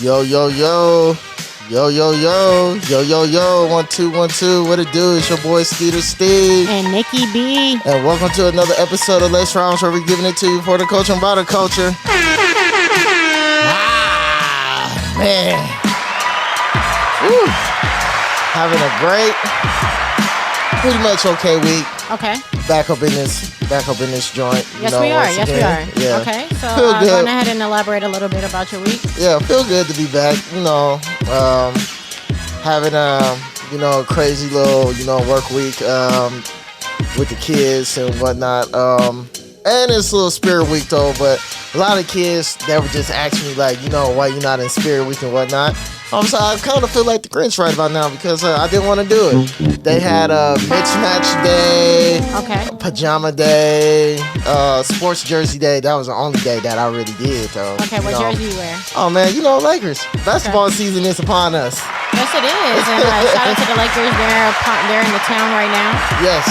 Yo, yo, yo. Yo, yo, yo. Yo, yo, yo. 1 2 1 2. What it do? It's your boy Skeeter Steve. And Nikki B. And welcome to another episode of Let's Rounds, where we're giving it to you for the culture and by the culture. Man. Woo. Having a great, pretty much okay week. Okay. Back up in this joint. Yes, we are. Yes, we are. Yeah. Okay. So Feel go good. ahead and elaborate a little bit about your week. Yeah, feel good to be back. Having a crazy little work week with the kids and whatnot. And it's a little spirit week though, but a lot of kids that were just asking me like, why you not in spirit week and whatnot. So I kind of feel like the Grinch right about now because I didn't want to do it. They had a mismatch day, Okay. pajama day, sports jersey day. That was the only day that I really did though. Okay. What jersey you wear? Oh man, Lakers. Basketball season is upon us. Yes, it is. And shout out to the Lakers. They're in the town right now. Yes.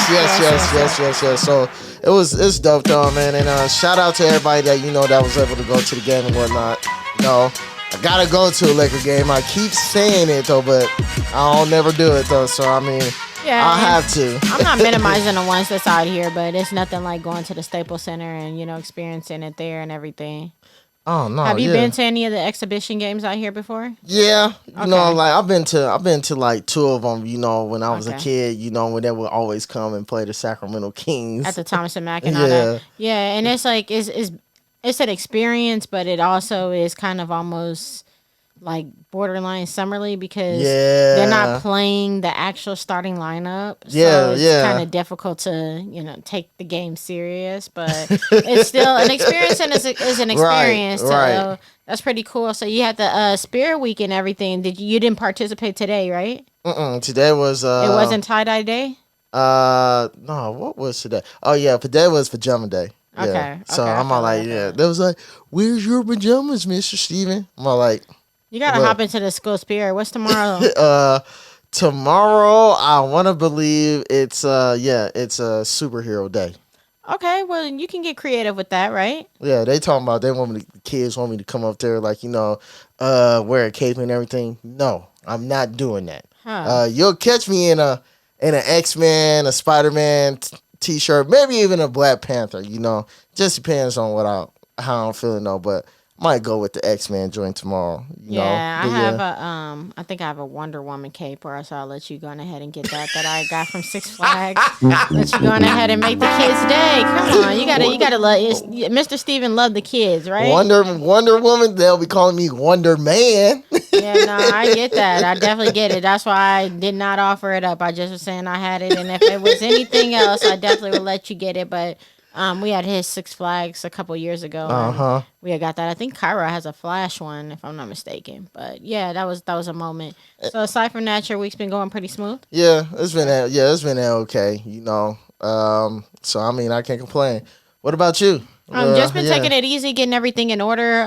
So it's dope though, man. And shout out to everybody that that was able to go to the game and whatnot. I gotta go to a Laker game. I keep saying it though, but I don't never do it though. So I mean, Yeah. I have to. I'm not minimizing the ones that's out here, but it's nothing like going to the Staples Center and experiencing it there and everything. Oh no! Have you been to any of the exhibition games out here before? Yeah, Okay. like I've been to like two of them. When I was a Okay. kid, when they would always come and play the Sacramento Kings At the Thomas and Mack and all that. Yeah, and it's like it's an experience, but it also is kind of almost like borderline summerly because they're not playing the actual starting lineup. So it's kind of difficult to, take the game serious, but it's still an experience and is an experience. Right. So that's pretty cool. So you had the Spirit Week and everything. You didn't participate today, right? Today was It wasn't tie-dye day? No, what was today? Oh yeah, today was pajama day. Yeah. Okay. So okay, I'm all like, that. They was like, "Where's your pajamas, Mr. Steven?" I'm all like, You gotta look. hop into the school spirit. What's tomorrow? Tomorrow I want to believe it's a superhero day. Okay, well you can get creative with that, right? Yeah, they talking about the kids want me to come up there like wear a cape and everything. No, I'm not doing that. Huh. You'll catch me in an X-Men, a Spider-Man t-shirt, maybe even a Black Panther. Just depends on how I'm feeling though. But might go with the X-Men joint tomorrow. I think I have a Wonder Woman cape, or so I'll let you go on ahead and get that I got from Six Flags. Let you go on ahead and make the kids' day. Come on, you gotta love Mr. Steven love the kids, right? Wonder Woman. They'll be calling me Wonder Man. Yeah, no, I get that. I definitely get it. That's why I did not offer it up. I just was saying I had it, and if it was anything else, I definitely would let you get it. But we had his Six Flags a couple years ago. We had got that. I think Kyra has a Flash one, if I'm not mistaken. But yeah, that was a moment. So aside from that, your week's been going pretty smooth. Yeah, it's been okay. So I mean, I can't complain. What about you? Just been taking it easy, getting everything in order.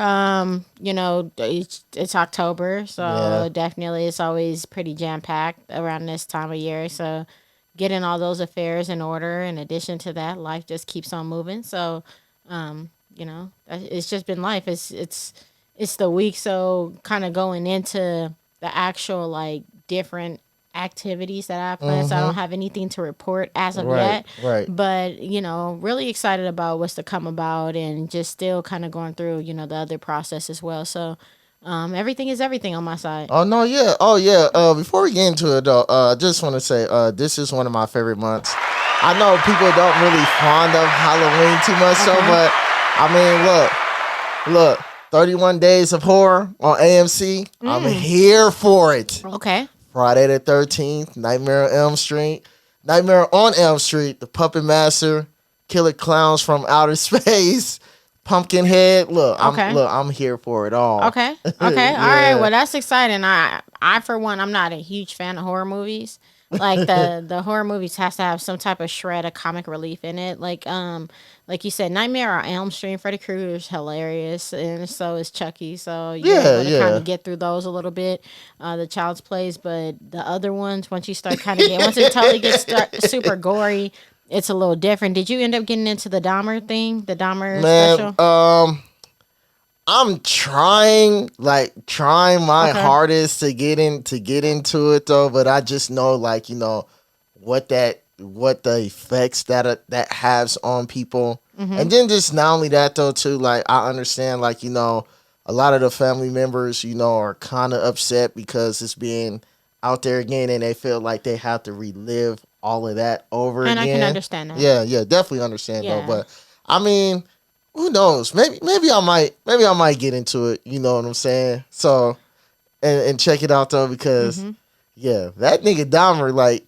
It's October, so definitely it's always pretty jam packed around this time of year. So getting all those affairs in order. In addition to that, life just keeps on moving. So, it's just been life. It's the week. So kind of going into the actual like different activities that I plan. So I don't have anything to report as of yet. Right. But, really excited about what's to come about and just still kind of going through, the other process as well. So everything is everything on my side. Oh no, yeah. Oh yeah. Before we get into it though, I just want to say this is one of my favorite months. I know people don't really fond of Halloween too much, but I mean, look, 31 Days of Horror on AMC. I'm here for it. Okay. Friday the 13th, Nightmare on Elm Street, The Puppet Master, Killer Clowns from Outer Space, Pumpkinhead. I'm here for it all. Okay. Yeah. All right. Well, that's exciting. I for one, I'm not a huge fan of horror movies. Like the horror movies has to have some type of shred of comic relief in it. Like you said, Nightmare on Elm Street, Freddy Krueger is hilarious, and so is Chucky. So you're able to kind of get through those a little bit, the Child's Plays. But the other ones, once you start once it totally gets super gory, it's a little different. Did you end up getting into the Dahmer thing, the Dahmer special? I'm trying my Okay. hardest to get into it though, but I just know what the effects that has on people. Mm-hmm. And then just not only that though too, like I understand a lot of the family members, are kind of upset because it's being out there again and they feel like they have to relive all of that over And I can again. understand that. Yeah, yeah, definitely understand though, Yeah. but I mean, who knows? Maybe I might get into it, you know what I'm saying? So and check it out though because Mm-hmm. yeah, that nigga Dahmer, like,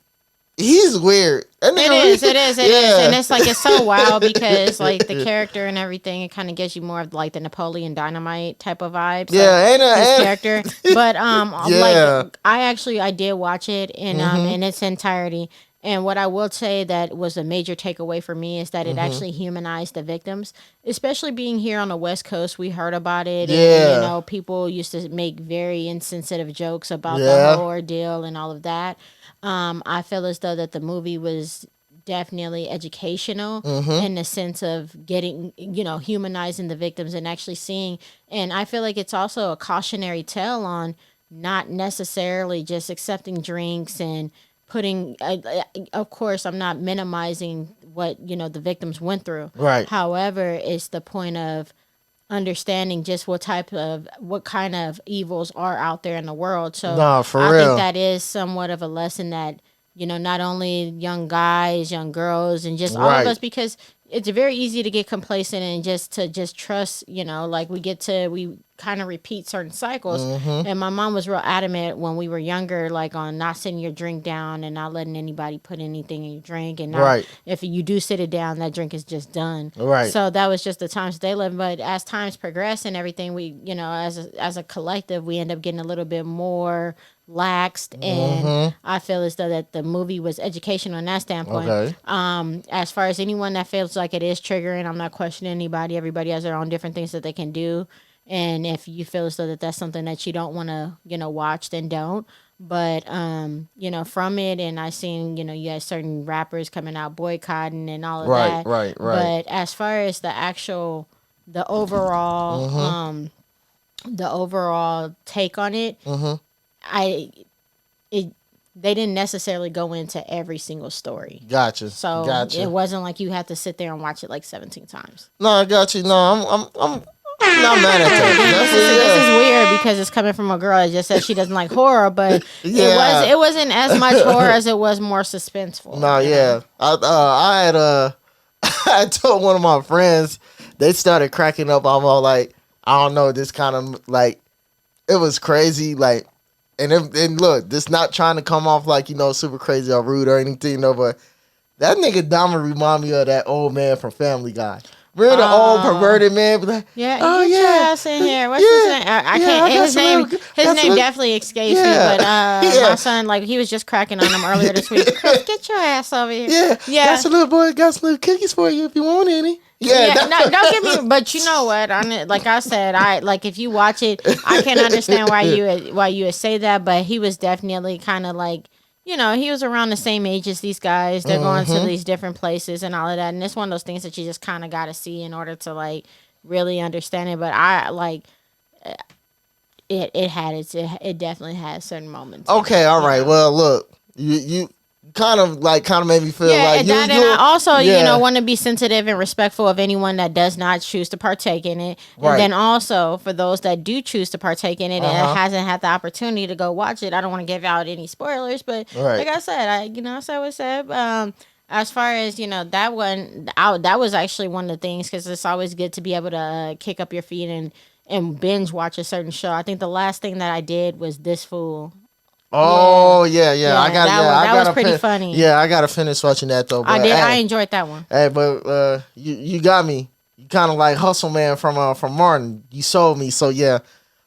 he's weird. That nigga It is, and yeah. it's like it's so wild because like the character and everything, it kind of gives you more of like the Napoleon Dynamite type of vibes, like Yeah, his and character. But yeah. like I did watch it Mhm. in its entirety. And what I will say that was a major takeaway for me is that it Mhm. actually humanized the victims, especially being here on the West Coast. We heard about it, and Yeah. people used to make very insensitive jokes about the Yeah. whole ordeal and all of that. I feel as though that the movie was definitely educational Mhm. in the sense of getting, humanizing the victims and actually seeing. And I feel like it's also a cautionary tale on not necessarily just accepting drinks and putting. Of course, I'm not minimizing what the victims went through. Right. However, it's the point of understanding just what kind of evils are out there in the world. So Nah, for I think real. that is somewhat of a lesson that not only young guys, young girls, and just all of Right. us, because it's very easy to get complacent and just trust, like we kind of repeat certain cycles. Mhm. And my mom was real adamant when we were younger, like on not sitting your drink down and not letting anybody put anything in your drink, and not, Right. if you do sit it down, that drink is just done. Right. So that was just the times they lived. But as times progress and everything, we, as a collective, we end up getting a little bit more laxed. And Mhm. I feel as though that the movie was educational in that standpoint. Okay. As far as anyone that feels like it is triggering, I'm not questioning anybody. Everybody has their own different things that they can do. And if you feel as though that that's something that you don't want to, watch, then don't. But from it, and I seen, you had certain rappers coming out boycotting and all of Right. that. Right. Right. But as far as the overall, Mhm. the overall take on it, Mhm. I it they didn't necessarily go into every single story. Gotcha. So it Gotcha. wasn't like you had to sit there and watch it like 17 times. No, I got you. No, I'm not mad at And that. again, this is Definitely, weird because it's coming from a girl that just said she doesn't like horror, but yeah. it wasn't as much horror as it was more suspenseful. No, yeah. I had I told one of my friends, they started cracking up. I'm all like, I don't know, this kind of like, it was crazy, like, and look, this not trying to come off like super crazy or rude or anything, no, but that nigga Dahmer remind me of that old man from Family Guy. Remember the old Oh. perverted man? Be like, Yeah, oh get your yeah, ass in here. What's his yeah, name? I yeah. can't. I got His some name. little, His got some name little, definitely escapes me. yeah, But my yeah, son, like, he was just cracking on him earlier this week. Chris, get your ass over here. yeah. Got Yeah. some little boy, got some little cookies for you if you want any. Yeah, Yeah, no, don't get me. But you know what? Like I said, I like if you watch it, I can understand why you would say that. But he was definitely kind of like, he was around the same age as these guys. They're going to Mm-hmm. these different places and all of that, and it's one of those things that you just kind of got to see in order to like really understand it. But I like it definitely had certain moments in Okay, it, all right. Well, look, you kind of made me feel Yeah, like and that, and I also, yeah, want to be sensitive and respectful of anyone that does not choose to partake in it. And right. then also for those that do choose to partake in it and Uh-huh. hasn't had the opportunity to go watch it, I don't want to give out any spoilers, but Right. like I said, I said what I said. As far as that one, that was actually one of the things because it's always good to be able to kick up your feet and binge watch a certain show. I think the last thing that I did was This Fool. Oh yeah, Yeah, I got that was pretty fin- funny. Yeah, I gotta finish watching that though. But I hey, enjoyed that one. but you got me. You kind of like Hustle Man from Martin. You sold me. So yeah,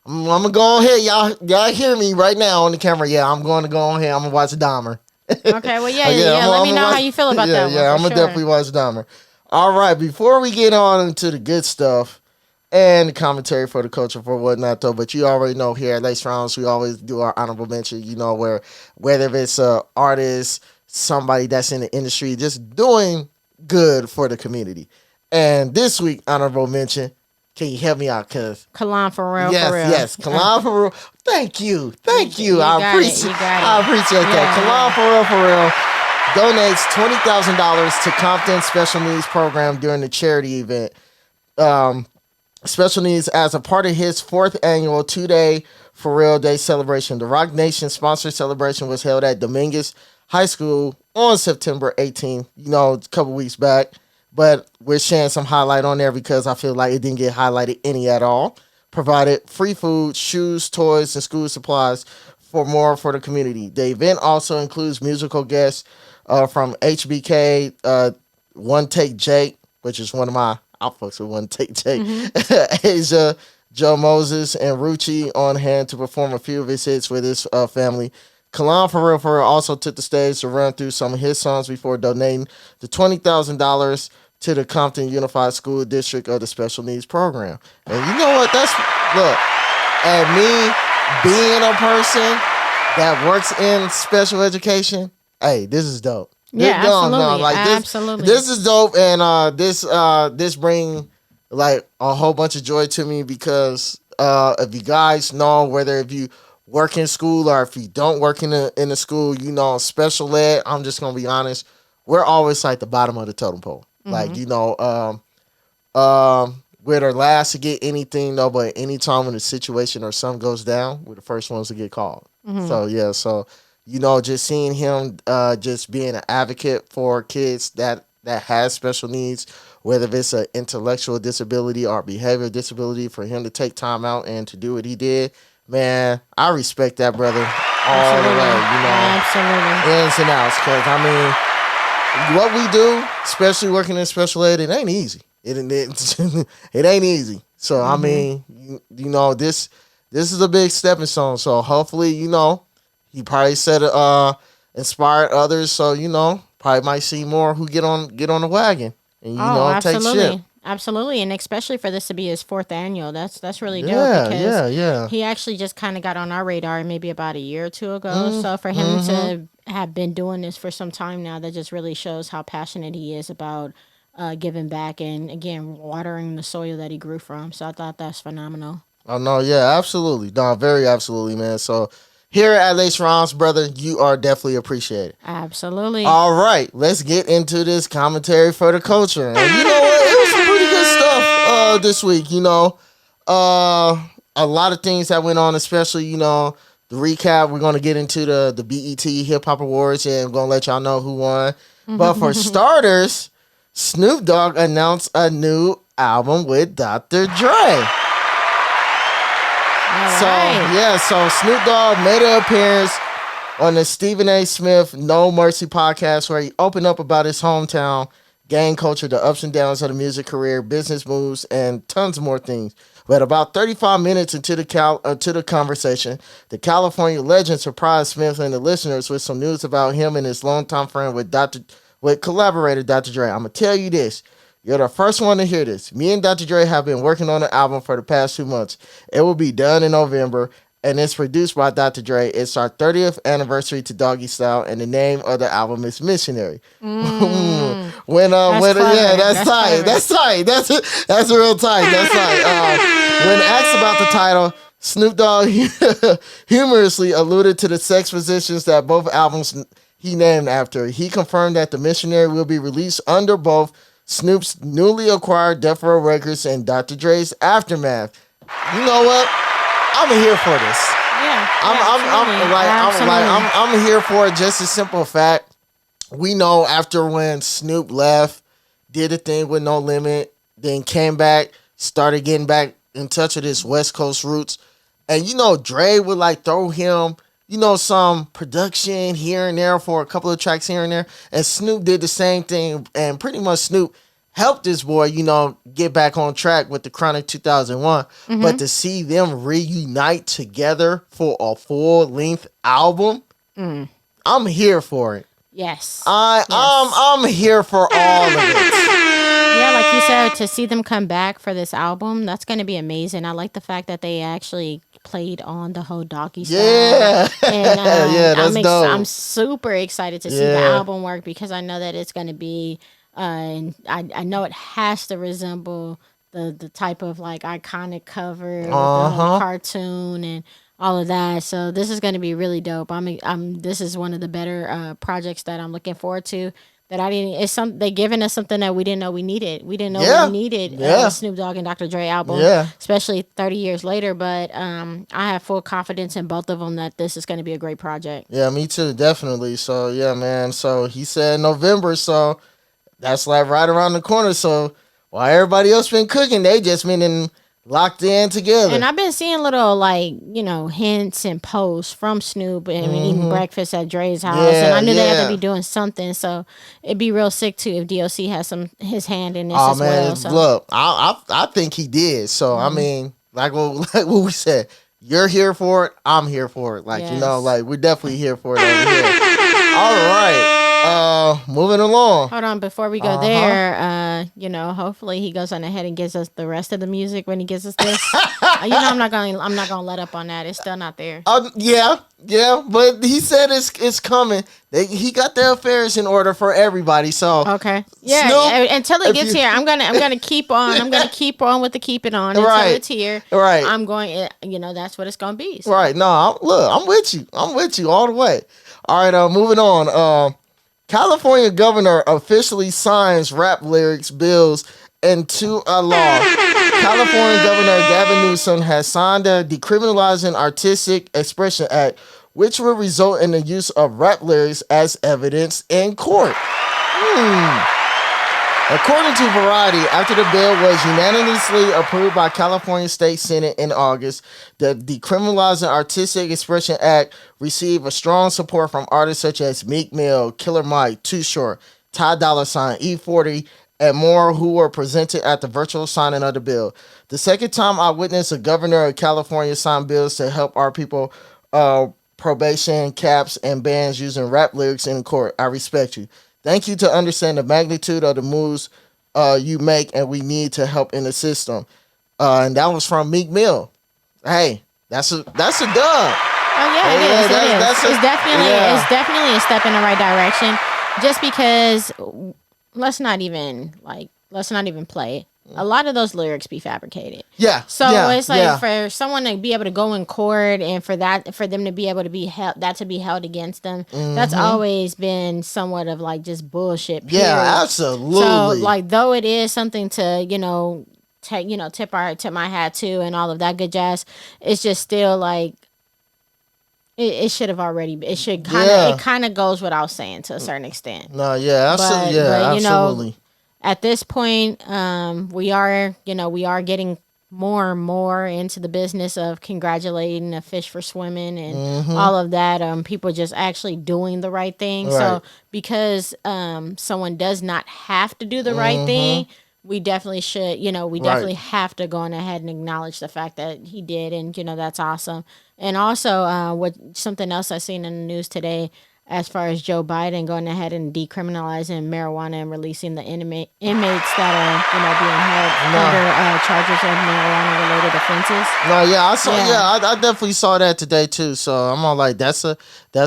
I'm gonna go on here. Y'all hear me right now on the camera. Yeah, I'm going to go on here. I'm gonna watch Dahmer. Okay, well, yeah. I'm Let I'm me know how you feel about that one. Yeah, I'm for gonna sure. definitely watch Dahmer. All right, before we get on into the good stuff and the commentary for the culture for whatnot though, but you already know here at Lace Rounds we always do our honorable mention. Where whether it's a artist, somebody that's in the industry, just doing good for the community. And this week honorable mention, Can you help me out? Cause Kalan for real, yes, for real. yes, Kalan for real. Thank you. You I got it, appreciate. you got I it. appreciate that. Kalan for real donates $20,000 to Compton Special Needs Program during the charity event. Um, Special Needs as a part of his fourth annual 2-day For Real Day celebration. The Rock Nation sponsored celebration was held at Dominguez High School on September 18th, a couple weeks back. But we're sharing some highlight on there because I feel like it didn't get highlighted any at all. Provided free food, shoes, toys, and school supplies for the community. The event also includes musical guests from HBK, One Take Jake, which is one of my I'll fucks with One Take Jake, Asia, Joe Moses, and Rucci on hand to perform a few of his hits with his family. Kalan for real also took the stage to run through some of his songs before donating the $20,000 to the Compton Unified School District of the Special Needs Program. And you know what? Look, and me being a person that works in special education, hey, this is dope. Yeah, absolutely. Like Absolutely. This is dope, and this bring like a whole bunch of joy to me because if you guys know, whether if you work in school or if you don't work in a school, special ed. I'm just gonna be honest, we're always like the bottom of the totem pole. Like we're the last to get anything though, but anytime when a situation or something goes down, we're the first ones to get called. So yeah, just seeing him just being an advocate for kids that has special needs, whether it's an intellectual disability or behavioral disability, for him to take time out and to do what he did, man, I respect that brother all the way, Absolutely. ins and outs. Because, I mean, what we do, especially working in special ed, it ain't easy. It ain't easy. So, I mean, this is a big stepping stone. So, hopefully, he probably said inspired others. So, probably might see more who get on the wagon and, take shit. Absolutely, and especially for this to be his fourth annual, that's really dope because he actually just kind of got on our radar maybe about a year or two ago. So for him to have been doing this for some time now, that just really shows how passionate he is about giving back and again watering the soil that he grew from. So I thought that's phenomenal. Oh no, yeah, absolutely, no, very absolutely, man. So here at Lace Rounds, brother, you are definitely appreciated. Absolutely. All right, let's get into this commentary for the culture. And you know what? It was some pretty good stuff this week. A lot of things that went on, especially, the recap. We're going to get into the BET Hip Hop Awards, and I'm going to let y'all know who won. But for starters, Snoop Dogg announced a new album with Dr. Dre. So Snoop Dogg made an appearance on the Stephen A. Smith No Mercy podcast where he opened up about his hometown, gang culture, the ups and downs of the music career, business moves, and tons more things. But about 35 minutes into the conversation, the California legend surprised Smith and the listeners with some news about him and his longtime friend with collaborator Dr. Dre. I'm gonna tell you this. You're the first one to hear this. Me and Dr. Dre have been working on the album for the past 2 months. It will be done in November, and it's produced by Dr. Dre. It's our 30th anniversary to Doggy Style, and the name of the album is Missionary. That's tight. That's real tight. That's tight. When asked about the title, Snoop Dogg humorously alluded to the sex positions that both albums he named after. He confirmed that the Missionary will be released under both Snoop's newly acquired Death Row Records and Dr. Dre's Aftermath. You know what? I'm here for this. Yeah, I'm here for it. Just a simple fact. We know after when Snoop left, did a thing with No Limit, then came back, started getting back in touch with his West Coast roots, and Dre would throw him some production here and there for a couple of tracks here and there. And Snoop did the same thing. And pretty much Snoop helped this boy, get back on track with the Chronic 2001. But to see them reunite together for a full-length album, I'm here for it. Yes. I'm here for all of it. Yeah, like you said, to see them come back for this album, that's going to be amazing. I like the fact that they actually played on the whole Doggy Style. Yeah. And, that's dope. I'm super excited to see the album work because I know that it's going to be, and I know it has to resemble the type of like iconic cover with the whole cartoon and all of that. So this is going to be really dope. This is one of the better projects that I'm looking forward to. That I didn't. It's some they giving us something that we didn't know we needed. We didn't know we needed Snoop Dogg and Dr. Dre album, especially 30 years later. But I have full confidence in both of them that this is going to be a great project. Yeah, me too, definitely. So yeah, man. So he said November, so that's like right around the corner. So while everybody else been cooking, they just been locked in together. And I've been seeing little like hints and posts from Snoop and eating breakfast at Dre's house, and I knew they had to be doing something. So it'd be real sick too if DOC has his hand in this as well. So. Look, I think he did. So I mean, like what we said, you're here for it. I'm here for it. Like like we're definitely here for it over here. All right. Moving along. Hold on, before we go there, hopefully he goes on ahead and gives us the rest of the music when he gives us this. I'm not gonna let up on that. It's still not there. Yeah, but he said it's coming. He got the affairs in order for everybody. So okay, yeah. Snoop, until it gets here, I'm gonna keep on. I'm gonna keep on with the keep it on until it's here. Right. I'm going. That's what it's gonna be. So. Right. No, I'm with you. I'm with you all the way. All right. Moving on. California governor officially signs rap lyrics bills into a law. California Governor Gavin Newsom has signed a Decriminalizing Artistic Expression Act, which will result in the use of rap lyrics as evidence in court. According to Variety, after the bill was unanimously approved by California State Senate in August, the Decriminalizing Artistic Expression Act received a strong support from artists such as Meek Mill, Killer Mike, Too Short, Ty Dolla $ign, E40, and more, who were presented at the virtual signing of the bill. The second time I witnessed a governor of California sign bills to help our people, probation, caps, and bans using rap lyrics in court. I respect you. Thank you to understand the magnitude of the moves you make, and we need to help in the system. And that was from Meek Mill. Hey, that's a dub. Oh yeah, it is. It's definitely a step in the right direction. Just because, let's not even play it. A lot of those lyrics be fabricated. Yeah. So it's like for someone to be able to go in court and for them to be able to be held against them, that's always been somewhat of like just bullshit. Period. Yeah, absolutely. So like, though it is something to tip my hat to and all of that good jazz, it's just still like it should have already. It kind of goes without saying to a certain extent. No, yeah, absolutely. Absolutely. At this point, we are getting more and more into the business of congratulating a fish for swimming and all of that. People just actually doing the right thing. Right. So because someone does not have to do the right thing, we definitely should. We definitely have to go on ahead and acknowledge the fact that he did, and that's awesome. And also, something else I seen in the news today, as far as Joe Biden going ahead and decriminalizing marijuana and releasing the inmates that are being held under charges of marijuana related offenses. No, yeah, I saw. Yeah, I definitely saw that today too. So I'm all like, that's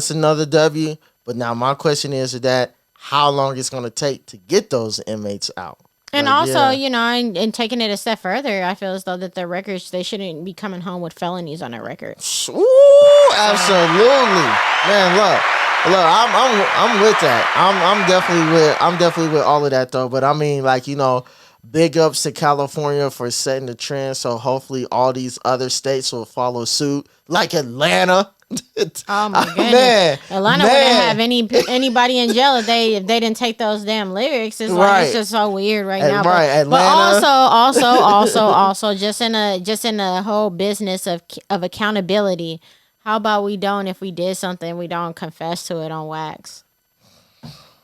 another W. But now my question is that how long it's going to take to get those inmates out. And also, and taking it a step further, I feel as though that their records, they shouldn't be coming home with felonies on their records. Ooh, absolutely, man. Look, I'm with that. I'm definitely with all of that though. But I mean, like, big ups to California for setting the trend. So hopefully all these other states will follow suit, like Atlanta. Oh my goodness, man, Atlanta wouldn't have anybody in jail if they didn't take those damn lyrics. It's like it's just so weird right now. Right, Atlanta. But also, just in the whole business of accountability. How about if we did something, we don't confess to it on wax?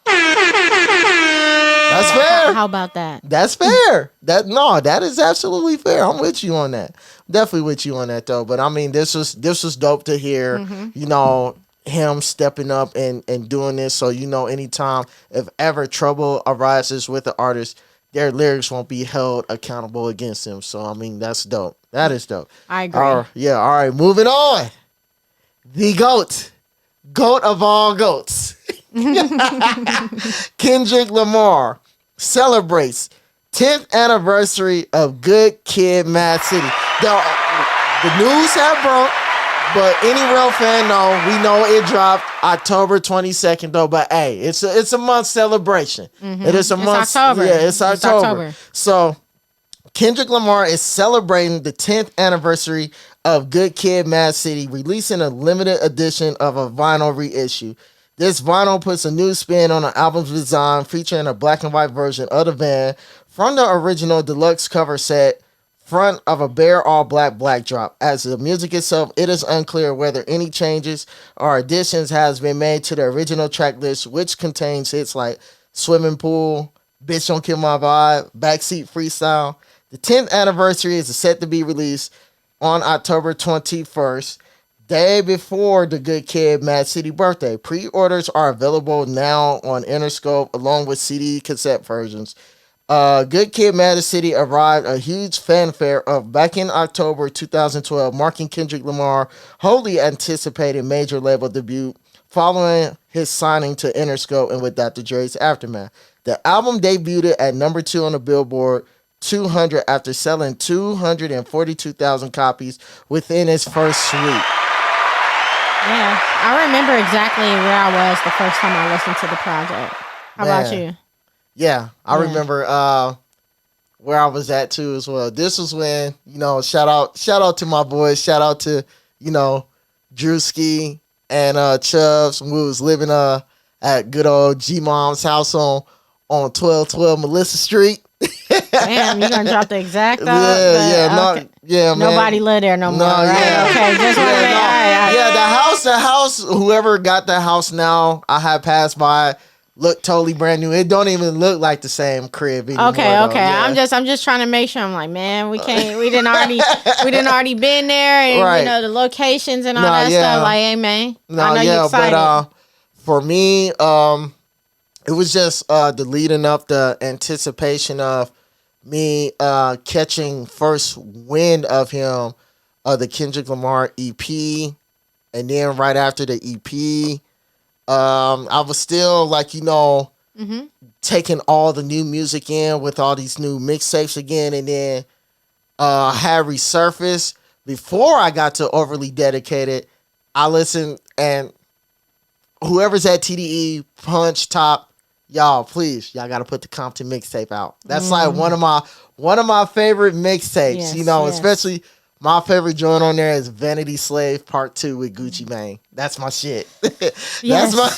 That's fair. How about that? That's fair. That is absolutely fair. I'm with you on that. Definitely with you on that though. But I mean, this was dope to hear. Him stepping up and doing this. So anytime if ever trouble arises with the artist, their lyrics won't be held accountable against him. So I mean, that's dope. That is dope. I agree. All right. Moving on. The goat of all goats. Kendrick Lamar celebrates 10th anniversary of Good Kid, Mad City. The news have broke, but any real fan we know it dropped October 22nd though. But hey, it's a month celebration. It is a month. October. Yeah, it's October. So Kendrick Lamar is celebrating the 10th anniversary of Good Kid, Mad City, releasing a limited edition of a vinyl reissue. This vinyl puts a new spin on the album's design, featuring a black and white version of the van from the original deluxe cover set, front of a bare all-black backdrop. As the music itself, it is unclear whether any changes or additions has been made to the original track list, which contains hits like Swimming Pool, Bitch Don't Kill My Vibe, Backseat Freestyle. The 10th anniversary is set to be released on October 21st, day before the Good Kid, Mad City birthday. Pre-orders are available now on Interscope along with CD cassette versions. Good Kid, Mad City arrived a huge fanfare of back in October 2012, marking Kendrick Lamar wholly anticipated major label debut following his signing to Interscope and with Dr. Dre's Aftermath. The album debuted at number 2 on the Billboard 200 after selling 242,000 copies within its first week. Yeah, I remember exactly where I was the first time I listened to the project. How about you? Yeah, I remember where I was at too as well. This was when, shout out to my boys, shout out to, Drewski and Chubbs. We was living at good old G Mom's house on 1212 Melissa Street. Damn, you gonna drop the exact man. Nobody live there no more. Right? Okay, just the house. Whoever got the house now, I had passed by. Look totally brand new. It don't even look like the same crib anymore. Okay. Yeah. I'm just trying to make sure. I'm like, man, we didn't already been there, and right. The locations and all that stuff. Like, hey man, I know you're excited. But for me, it was just the leading up, the anticipation of me catching first wind of him, the Kendrick Lamar EP, and then right after the EP. I was still taking all the new music in with all these new mixtapes again, and then had resurfaced before I got to Overly Dedicated. I listened, and whoever's at TDE, Punch, Top, y'all gotta put the Compton mixtape out. That's like one of my favorite mixtapes. Especially. My favorite joint on there is Vanity Slave Part 2 with Gucci Mane. That's my shit. That's my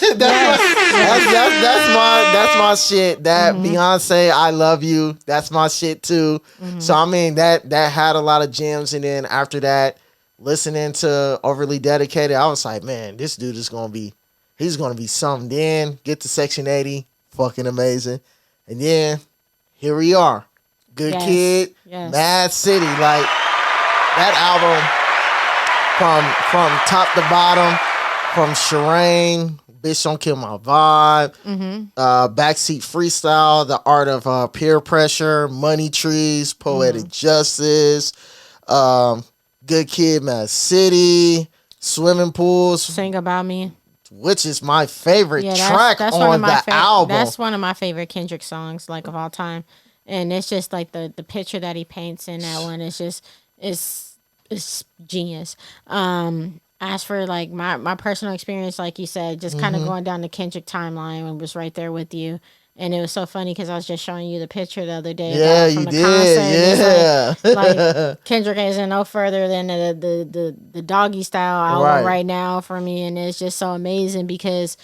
shit. That Beyonce, I Love You. That's my shit too. So I mean that had a lot of gems, and then after that, listening to Overly Dedicated, I was like, man, this dude is gonna be something. Then get to Section 80, fucking amazing, and then here we are, Good Kid, Mad City, like. That album, from top to bottom, from Shireen, Bitch Don't Kill My Vibe, Backseat Freestyle, The Art of Peer Pressure, Money Trees, Poetic Justice, Good Kid, Mad City, Swimming Pools, Sing About Me, which is my favorite track on the album. That's one of my favorite Kendrick songs, of all time, and it's just like the picture that he paints in that one. It's just it's genius. As for my personal experience, like you said, just kind of going down the Kendrick timeline, and was right there with you. And it was so funny because I was just showing you the picture the other day. Yeah, you did. Yeah, like Kendrick isn't no further than the Doggy Style album right now for me, and it's just so amazing because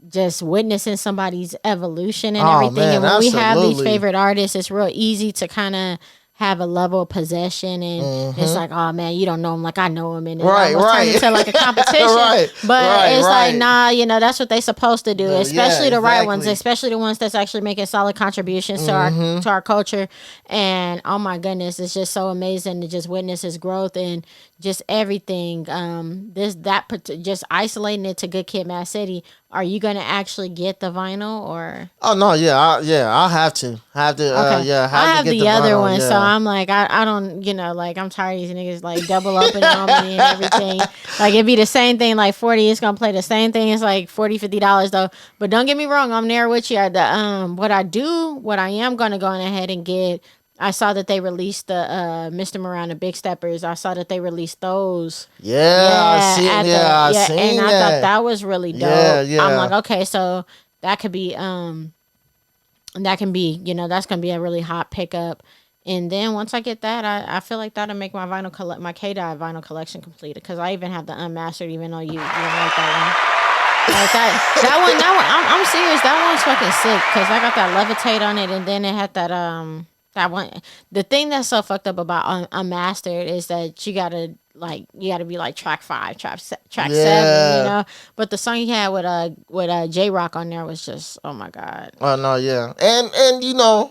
just witnessing somebody's evolution and everything. Man, and when absolutely. we have these favorite artists, it's real easy to kind of have a level of possession, and it's like, oh man, you don't know him like I know him, and it almost turns into like a competition. But it's like, nah, that's what they supposed to do, especially the right ones, especially the ones that's actually making solid contributions to our culture. And oh my goodness, it's just so amazing to just witness his growth and just everything. Just isolating it to Good Kid, Mad City are you gonna actually get the vinyl or? Oh no, I'll have to Okay, have I to have get the other vinyl, one, so yeah. I'm like, I don't, like I'm tired of these niggas like double upping on me and everything. Like it'd be the same thing, like 40, it's gonna play the same thing. It's like $40, $50 though. But don't get me wrong, I'm there with you. What I am gonna go on ahead and get. I saw that they released the Mr. Miranda Big Steppers. I saw that they released those. Yeah, Yeah, I and seen I thought that. that was really Yeah, dope. I'm yeah. like, okay, so that could be that can be, that's gonna be a really hot pickup. And then once I get that, I feel like that'll make my my K Dot vinyl collection completed because I even have the unmastered, even though you don't like that one. Like that one, I'm serious. That one's fucking sick because I got that levitate on it, and then it had that one. The thing that's so fucked up about unmastered is that you gotta be like track 5, track 7, Yeah. But the song he had with J Rock on there was just, oh my god. Oh no, yeah. And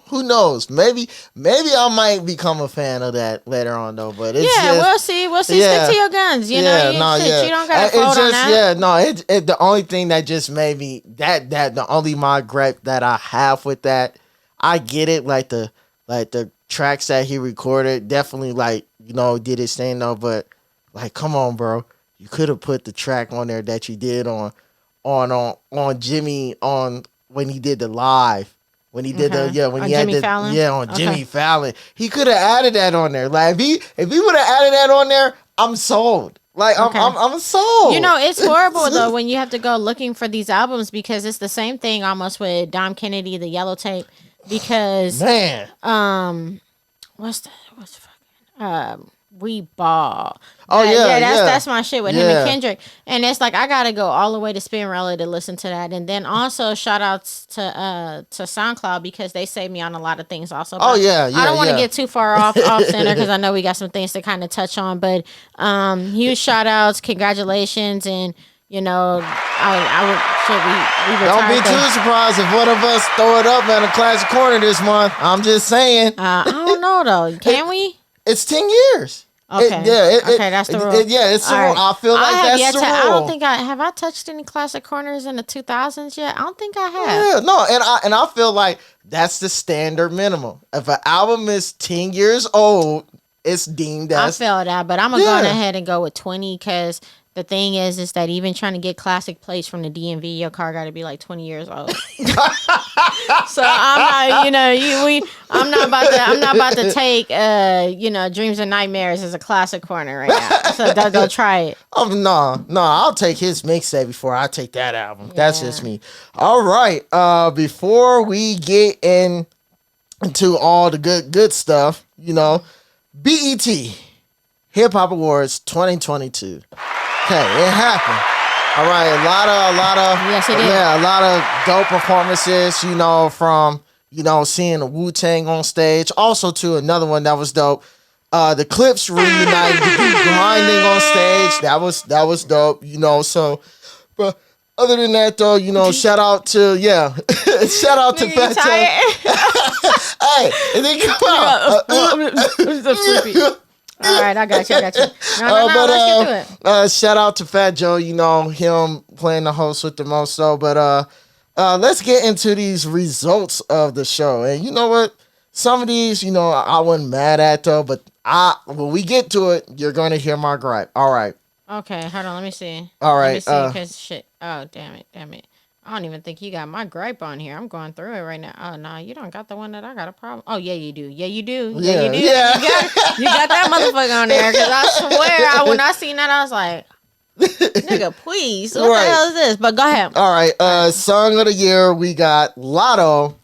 who knows? Maybe I might become a fan of that later on though, but it's Yeah, just we'll see. We'll see. Stick yeah. to your guns. Yeah, no, yeah. You don't gotta It's fold on just that. no. The only thing that just made me that the only my gripe that I have with that, I get it. Like the tracks that he recorded definitely did his thing though. But like, come on, bro, you could have put the track on there that you did on Jimmy on when he did the live. When he did Okay. when On he had Jimmy Fallon? on Okay. Jimmy Fallon, he could have added that on there. Like if he would have added that on there, I'm sold. Like Okay. I'm sold. It's horrible though when you have to go looking for these albums because it's the same thing almost with Dom Kennedy, the Yellow Tape, because Man. what's the fucking We Ball. Oh yeah, that's my shit with him Yeah. and Kendrick, and it's like I gotta go all the way to Spin Rally to listen to that, and then also shout outs to SoundCloud because they saved me on a lot of things also. Oh But yeah, I don't want to yeah. get too far off center because I know we got some things to kind of touch on, but huge shout outs, congratulations, and I would shit we Don't be retired too surprised if one of us throw it up in a classic corner this month. I'm just saying. I don't know though. Can we? It's 10 years. Okay. Okay, that's the rule. It's the All rule. right. I feel like that's the rule. I don't think I touched any classic corners in the 2000s yet. I don't think I have. Yeah, no, and I feel like that's the standard minimum. If an album is 10 years old, it's deemed as. I feel that, but I'm gonna go ahead and go with 20 because the thing is that even trying to get classic plates from the DMV, your car got to be like 20 years old. So I'm not, I'm not about to take, Dreams and Nightmares as a classic corner right now. So go try it. Oh no, I'll take his mixtape before I take that album. That's just me. All right, before we get into all the good stuff, BET Hip Hop Awards 2022. Okay, it happened. All right, a lot of Yes, it did. yeah, a lot of dope performances. From seeing the Wu-Tang on stage. Also, to another one that was dope. The Clips reunited grinding on stage. That was dope. So, but other than that though, shout out to shout out to Fat Joe. Hey, and then come out. All right, I got you. No, let's get to it. Shout out to Fat Joe, him playing the host with the most so. But let's get into these results of the show. And you know what? Some of these, I wasn't mad at though, but when we get to it, you're going to hear my gripe. All right. Okay, hold on, let me see. All right. Let me see, because shit. Oh, damn it. I don't even think you got my gripe on here. I'm going through it right now. Oh, no, you don't got the one that I got a problem. Oh, yeah, you do. Yeah, you do. Yeah, you do. Yeah. You got that motherfucker on there, because I swear, when I seen that, I was like, nigga, please. What the hell is this? But go ahead. All right. Song of the year, we got Lotto,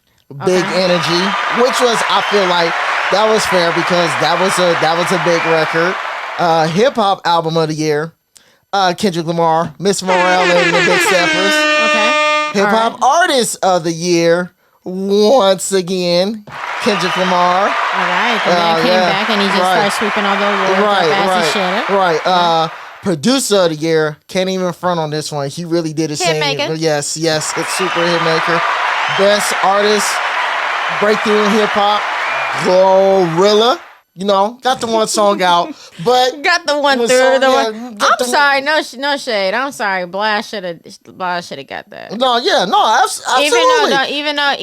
Big Energy, which was, I feel like, that was fair because that was a big record. Hip Hop Album of the Year, Kendrick Lamar, Miss Morale, and the Big Steppers. Okay. Hip Hop Artist of the Year, once again, Kendrick Lamar. All right. The man came back and he just started sweeping all the awards up as he should. Right. Producer of the Year, can't even front on this one. He really did his thing. Hitmaker. Yes, it's super hitmaker. Best Artist, Breakthrough in Hip Hop, Glorilla. You know, got the one song out, but got the one through song, the yeah, one. got I'm the sorry, no shade. I'm sorry. Blast should have got that. No, yeah, no, absolutely.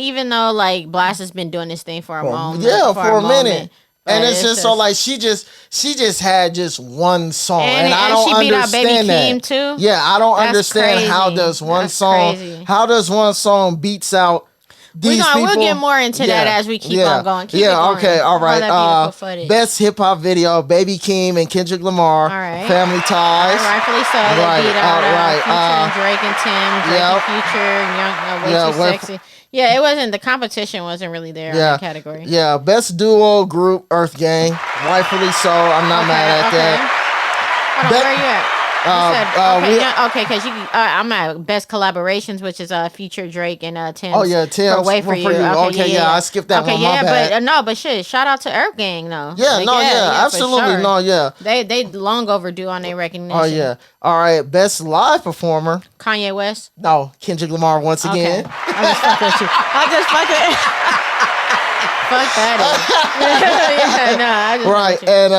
Even though like Blast has been doing this thing for a moment, Yeah, for a minute. But And it's just so like she just had just one song, and I don't she beat out Baby understand that. Keem too. Yeah, I don't That's understand crazy. how does one That's song crazy. how does one song beats out these people. We'll get more into that as we keep on going. Keep it going. Okay, all right. All that footage. Best hip hop video: Baby Keem and Kendrick Lamar. All right. Family Ties. Rightfully so. They beat out Future and Drake and Tim. Drake and Future and Way Too Sexy. Yeah, it wasn't. The competition wasn't really there in that category. Yeah, best duo group: Earth Gang. Rightfully so. I'm not mad at that. Hold on, where are you at? Because I'm at best collaborations, which is Future, Drake, and Tim. Oh yeah, Tim. For Wait for You. Okay, I skipped that one. My bad. But shit, shout out to Earth Gang though. Absolutely, sure. They long overdue on their recognition. Oh yeah. All right, best live performer: Kanye West. No, Kendrick Lamar once again. I just fuck with you. Fuck that. Right, and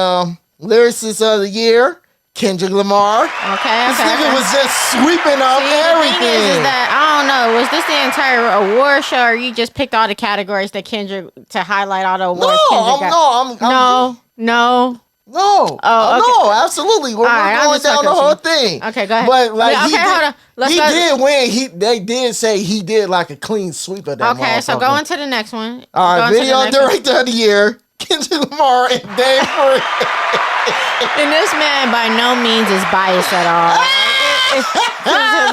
lyricist of the year: Kendrick Lamar. Okay. This nigga was just sweeping up everything. The thing is that I don't know. Was this the entire award show, or you just picked all the categories that Kendrick to highlight all the awards? No. Oh, no, absolutely. We're going down the whole thing. Okay, go ahead. But like, hold on. He did win. They did say he did like a clean sweep of that. Okay, so go into the next one. All right, video director of the year: Kendrick Lamar and Dave Free. And this man by no means is biased at all.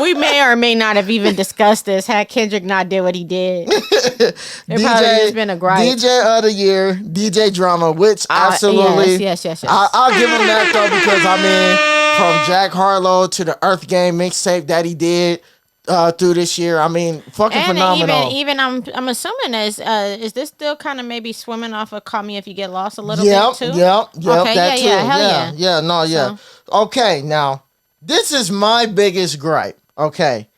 We may or may not have even discussed this had Kendrick not did what he did. It probably just been a gripe. DJ of the year, DJ Drama, which absolutely. Yes. I'll give him that though, because I mean, from Jack Harlow to the Earth Gang mixtape that he did through this year, I mean, fucking phenomenal. Even I'm assuming is this still kind of maybe swimming off of Call Me If You Get Lost a little bit too? Yep. Okay, that too. Hell yeah. Okay, now this is my biggest gripe. Okay.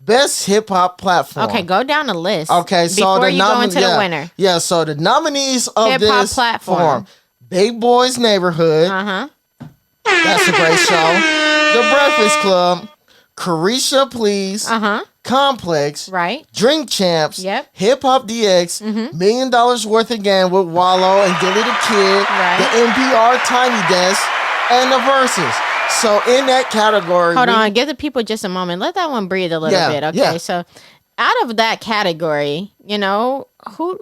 Best hip hop platform. Okay, go down the list. Okay, so before you go into the winner. Yeah, so the nominees of hip hop this platform: Big Boys Neighborhood. That's a great show. The Breakfast Club, Carisha Please, Complex, right? Drink Champs, yep. Hip Hop DX, $1 Million Worth of Game with Wallow and Dilly the Kid, right. The NPR Tiny Desk, and the Verses. So in that category, hold on, give the people just a moment. Let that one breathe a little bit. Okay, so out of that category, you know, who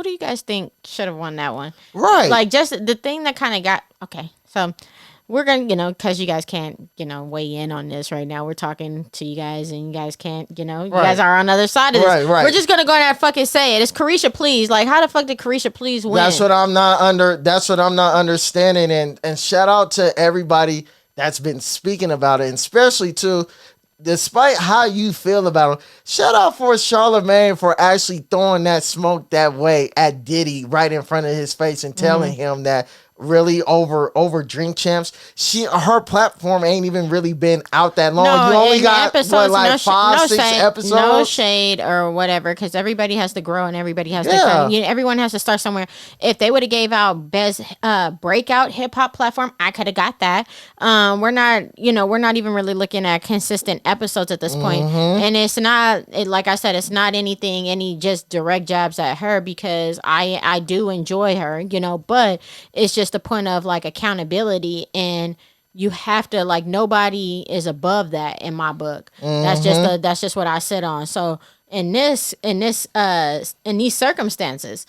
do you guys think should have won that one? Right. Like, just the thing that kind of got so we're gonna, you know, because you guys can't, you know, weigh in on this right now. We're talking to you guys, and you guys can't, you know, you guys are on the other side of this. Right. We're just gonna go ahead and fucking say it. It's Carisha Please. Like, how the fuck did Carisha Please win? That's what I'm not understanding. And shout out to everybody that's been speaking about it, and especially to, despite how you feel about him, shout out for Charlamagne for actually throwing that smoke that way at Diddy right in front of his face and telling him that really over Drink Champs, her platform ain't even really been out that long. No, you only got episodes, what, like 5-6 episodes. No shade or whatever, because everybody has to grow and everybody has to kind of, everyone has to start somewhere. If they would have gave out best breakout hip hop platform, I could have got that. We're not even really looking at consistent episodes at this point. And it's not, like I said, it's not any just direct jabs at her, because I do enjoy her, you know, but it's just the point of like accountability, and you have to, like, nobody is above that in my book. That's just what I sit on. So in these circumstances,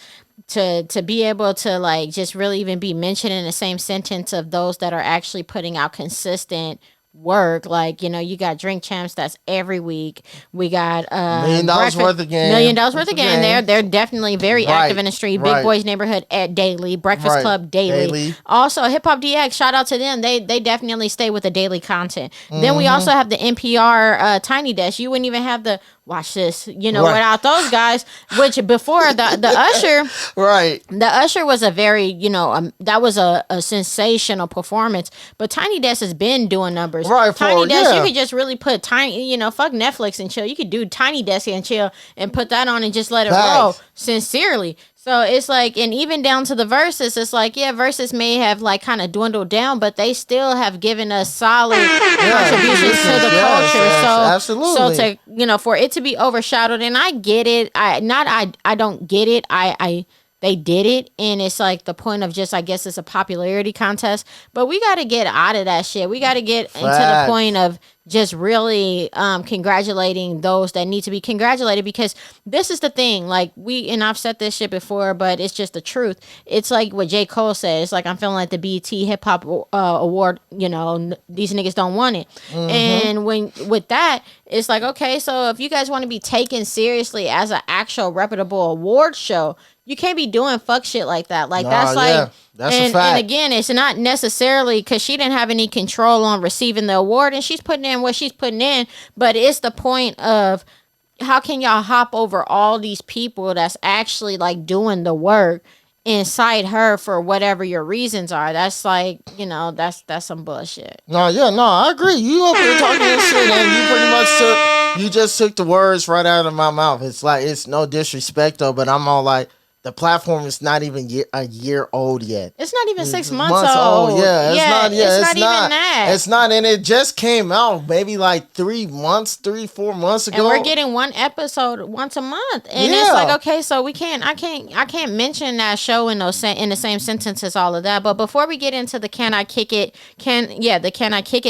to be able to, like, just really even be mentioned in the same sentence of those that are actually putting out consistent work, like, you know, you got Drink Champs that's every week. We got $1 Million Worth of Game. $1 Million Worth of Game. They're definitely very active in the street. Big Boys Neighborhood at daily. Breakfast Club daily. Also Hip Hop DX, shout out to them. They definitely stay with the daily content. Then we also have the NPR Tiny Desk. You wouldn't even have the watch this, you know, without those guys, which before the Usher, the Usher was a very, you know, that was a sensational performance, but Tiny Desk has been doing numbers. Tiny Desk, you could just really put Tiny, you know, fuck Netflix and chill. You could do Tiny Desk and chill and put that on and just let it roll. Sincerely. So it's like, and even down to the verses, it's like, yeah, verses may have like kind of dwindled down, but they still have given us solid contributions to the culture. Absolutely. So to for it to be overshadowed, and I get it. I don't get it. They did it, and it's like the point of just, I guess it's a popularity contest, but we got to get out of that shit. We got to get into the point of just really congratulating those that need to be congratulated, because this is the thing, like and I've said this shit before, but it's just the truth. It's like what J. Cole said. It's like, I'm feeling like the BET Hip Hop Award, these niggas don't want it. And with that, it's like, okay, so if you guys want to be taken seriously as an actual reputable award show, you can't be doing fuck shit like that. Like, that's a fact. And again, it's not necessarily because she didn't have any control on receiving the award, and she's putting in what she's putting in. But it's the point of, how can y'all hop over all these people that's actually like doing the work and cite her for whatever your reasons are? That's like, that's some bullshit. No, I agree. You up here talking this shit, and you pretty much just took the words right out of my mouth. It's like, it's no disrespect though, but I'm all like, the platform is not even a year old yet. It's not even 6 months old. Yeah, it's not even that. It's not, and it just came out maybe like 4 months ago. And we're getting one episode once a month, and it's like, okay, so I can't mention that show in the same sentence as all of that. But before we get into the Can I Kick It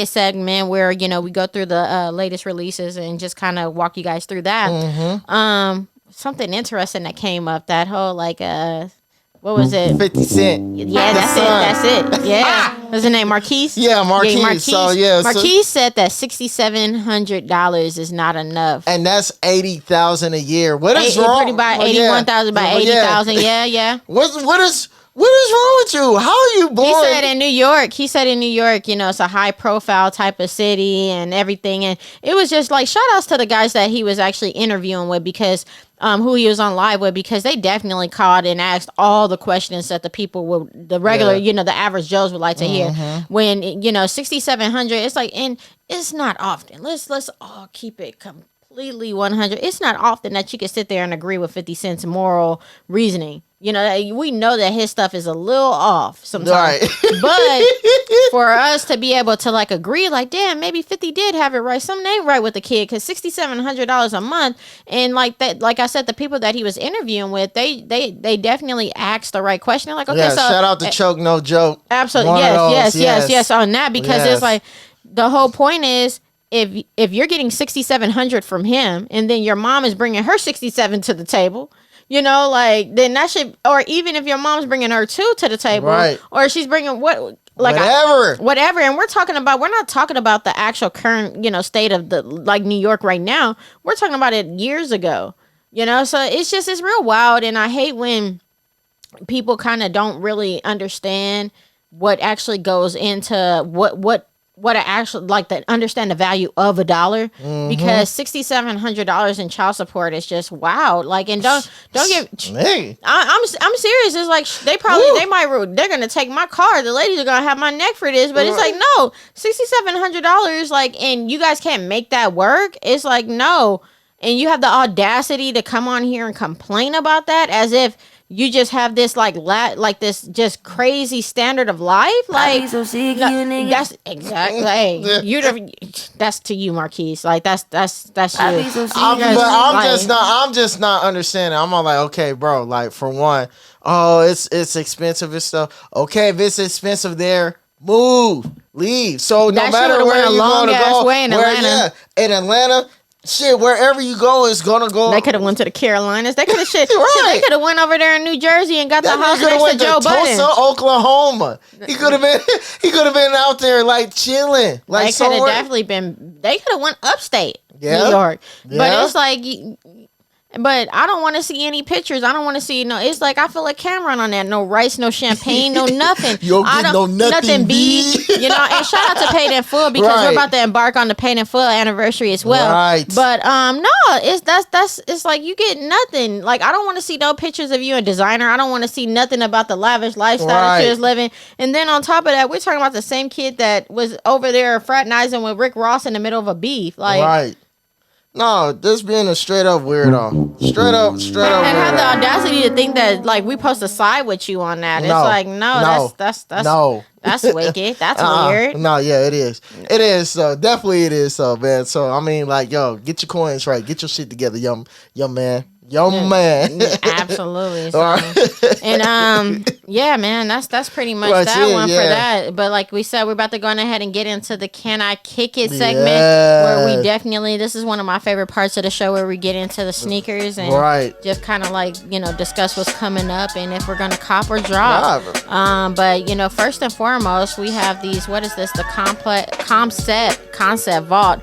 segment, where we go through the latest releases and just kind of walk you guys through that. Something interesting that came up, that whole like what was it? 50 Cent. Yeah, that's it. Yeah. What's his name? Marquise? Yeah, Marquise. Marquise said that $6,700 is not enough. And that's $80,000 a year. What is wrong? Pretty by 81,000 by 80,000. Yeah. What is wrong with you? How are you born? He said in New York, it's a high profile type of city and everything. And it was just like, shout outs to the guys that he was actually interviewing with, because who he was on live with, because they definitely called and asked all the questions that the people would, the regular, the average Joes would like to hear. When, 6,700, it's like, and it's not often. Let's all keep it completely 100. It's not often that you can sit there and agree with 50 Cent's moral reasoning. We know that his stuff is a little off sometimes. Right. But for us to be able to like agree, like, damn, maybe 50 did have it right. Something ain't right with the kid, because $6,700 a month, and like that, like I said, the people that he was interviewing with, they definitely asked the right question. They're like, okay, so shout out to Choke No Joke. Absolutely, yes on that, because it's like, the whole point is, if you're getting $6,700 from him, and then your mom is bringing her 67 to the table, then that should, or even if your mom's bringing her 2 to the table, right, or she's bringing whatever. And we're not talking about the actual current, state of the, like, New York right now. We're talking about it years ago, so it's real wild. And I hate when people kind of don't really understand what actually goes into what I actually like to understand the value of a dollar, because $6,700 in child support is just wow. Like, and don't get me. I'm serious. It's like they're gonna take my car. The ladies are gonna have my neck for this, but it's like, no, $6,700, like, and you guys can't make that work. It's like, no, and you have the audacity to come on here and complain about that as if you just have this like this just crazy standard of life. Like, that's exactly that's to you, Marquise. Like, that's you. I'm just not understanding. I'm all like, okay, bro. Like, for one, it's expensive and stuff. Okay, if it's expensive there, leave. So no matter where you're going to go, in Atlanta. Shit, wherever you go is gonna go. They could have went to the Carolinas. They could have They could have went over there in New Jersey and got the house next to Joe Budden. Tulsa, Oklahoma. He could have been out there like chilling. Like, they could have definitely been. They could have went upstate New York. Yeah. But it's like, but I don't want to see any pictures. I don't want to see it's like, I feel like Cameron on that. No rice, no champagne, no nothing. Nothing B. And shout out to Paid in Full, because we're about to embark on the Paid in Full anniversary as well. Right. But no, it's like, you get nothing. Like, I don't want to see no pictures of you in designer. I don't want to see nothing about the lavish lifestyle that she was living. And then on top of that, we're talking about the same kid that was over there fraternizing with Rick Ross in the middle of a beef. Like, right. No, this being a straight up weirdo. Straight up And have the weirdo. audacity to think that like we supposed to side with you on that. It's No. like no, No. that's No. that's wicked. That's weird. No, yeah, it is. It is so. Definitely it is so, man. So I mean, like, yo, get your coins right. Get your shit together, young man. Young man. Absolutely. So, All right. and yeah, man, that's pretty much Right, that yeah, one yeah. for that. But like we said, we're about to go on ahead and get into the Can I Kick It segment Yes. where we definitely, this is one of my favorite parts of the show where we get into the sneakers and Right. just kind of like, discuss what's coming up and if we're gonna cop or drop. But first and foremost, we have these, what is this? The concept vault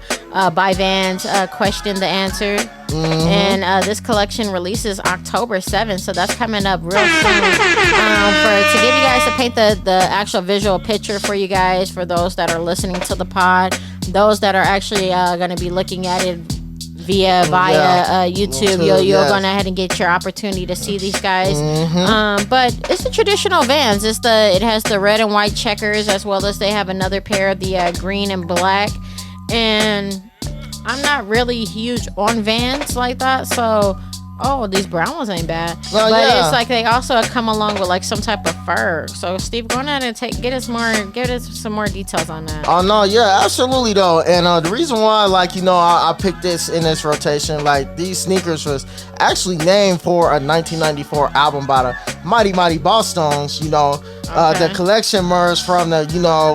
by Vans, question the answer. Mm-hmm. And this collection releases October 7th, so that's coming up real soon. To give you guys to paint the actual visual picture for you guys, for those that are listening to the pod, those that are actually going to be looking at it via YouTube, you'll go ahead and get your opportunity to see these guys. Mm-hmm. But it's the traditional Vans. It has the red and white checkers, as well as they have another pair of the green and black. And I'm not really huge on Vans like that, so these brown ones ain't bad. Well, but yeah. it's like they also come along with like some type of fur. So Steve, go ahead and get us some more details on that. Oh no, yeah, absolutely though. And the reason why, like, I picked this in this rotation, like these sneakers was actually named for a 1994 album by the Mighty Boss Stones. The collection merged from the,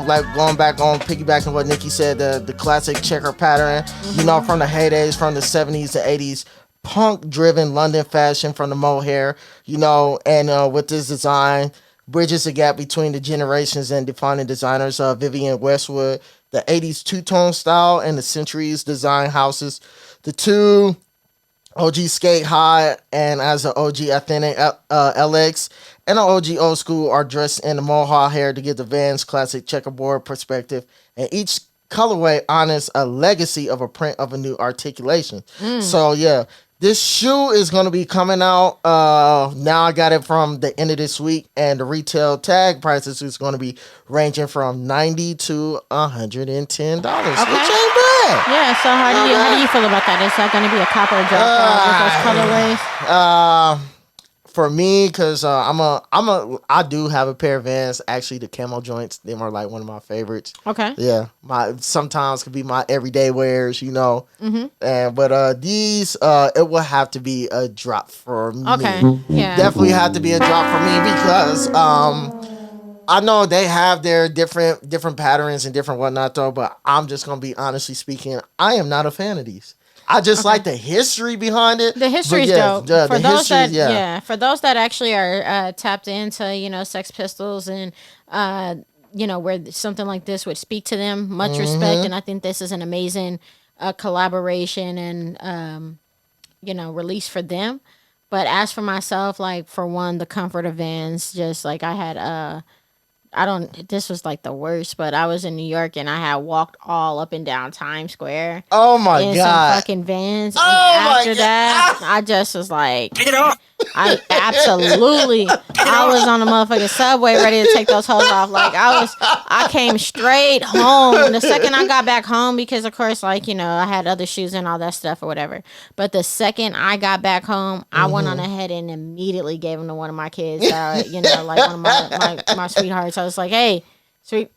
like going back on piggybacking what Nikki said, the classic checker pattern, from the heydays from the 70s to 80s. Punk-driven London fashion from the mohair, and with this design, bridges the gap between the generations and defining designers Vivienne Westwood, the 80s two-tone style, and the centuries design houses. The two OG skate high and as an OG authentic LX and an OG old school are dressed in the mohawk hair to give the Vans classic checkerboard perspective, and each colorway honors a legacy of a print of a new articulation. So yeah. This shoe is going to be coming out. Now I got it from the end of this week, and the retail tag prices is going to be ranging from $90 to $110, which ain't bad. Yeah. So how do you feel about that? Is that going to be a cop or a drop with those colorways? For me, because I do have a pair of Vans. Actually, the camo joints, them are like one of my favorites. Okay. Yeah, sometimes could be my everyday wears, Mm-hmm. But these, it will have to be a drop for me. Okay. Yeah. Definitely have to be a drop for me because I know they have their different patterns and different whatnot though. But I'm just gonna be honestly speaking, I am not a fan of these. I just like the history behind it. The history is dope. For those that actually are tapped into, Sex Pistols and where something like this would speak to them, much respect. And I think this is an amazing collaboration and release for them. But as for myself, like for one, the comfort of Vans, just like I had this was like the worst, but I was in New York and I had walked all up and down Times Square. Oh my in God. some fucking Vans. And after that, I just was like, pick it up. I was on the motherfucking subway ready to take those hoes off. Like I came straight home. The second I got back home, because of course, like, I had other shoes and all that stuff or whatever. But the second I got back home, I went on ahead and immediately gave them to one of my kids. Like one of my sweethearts. I was like, hey, sweet,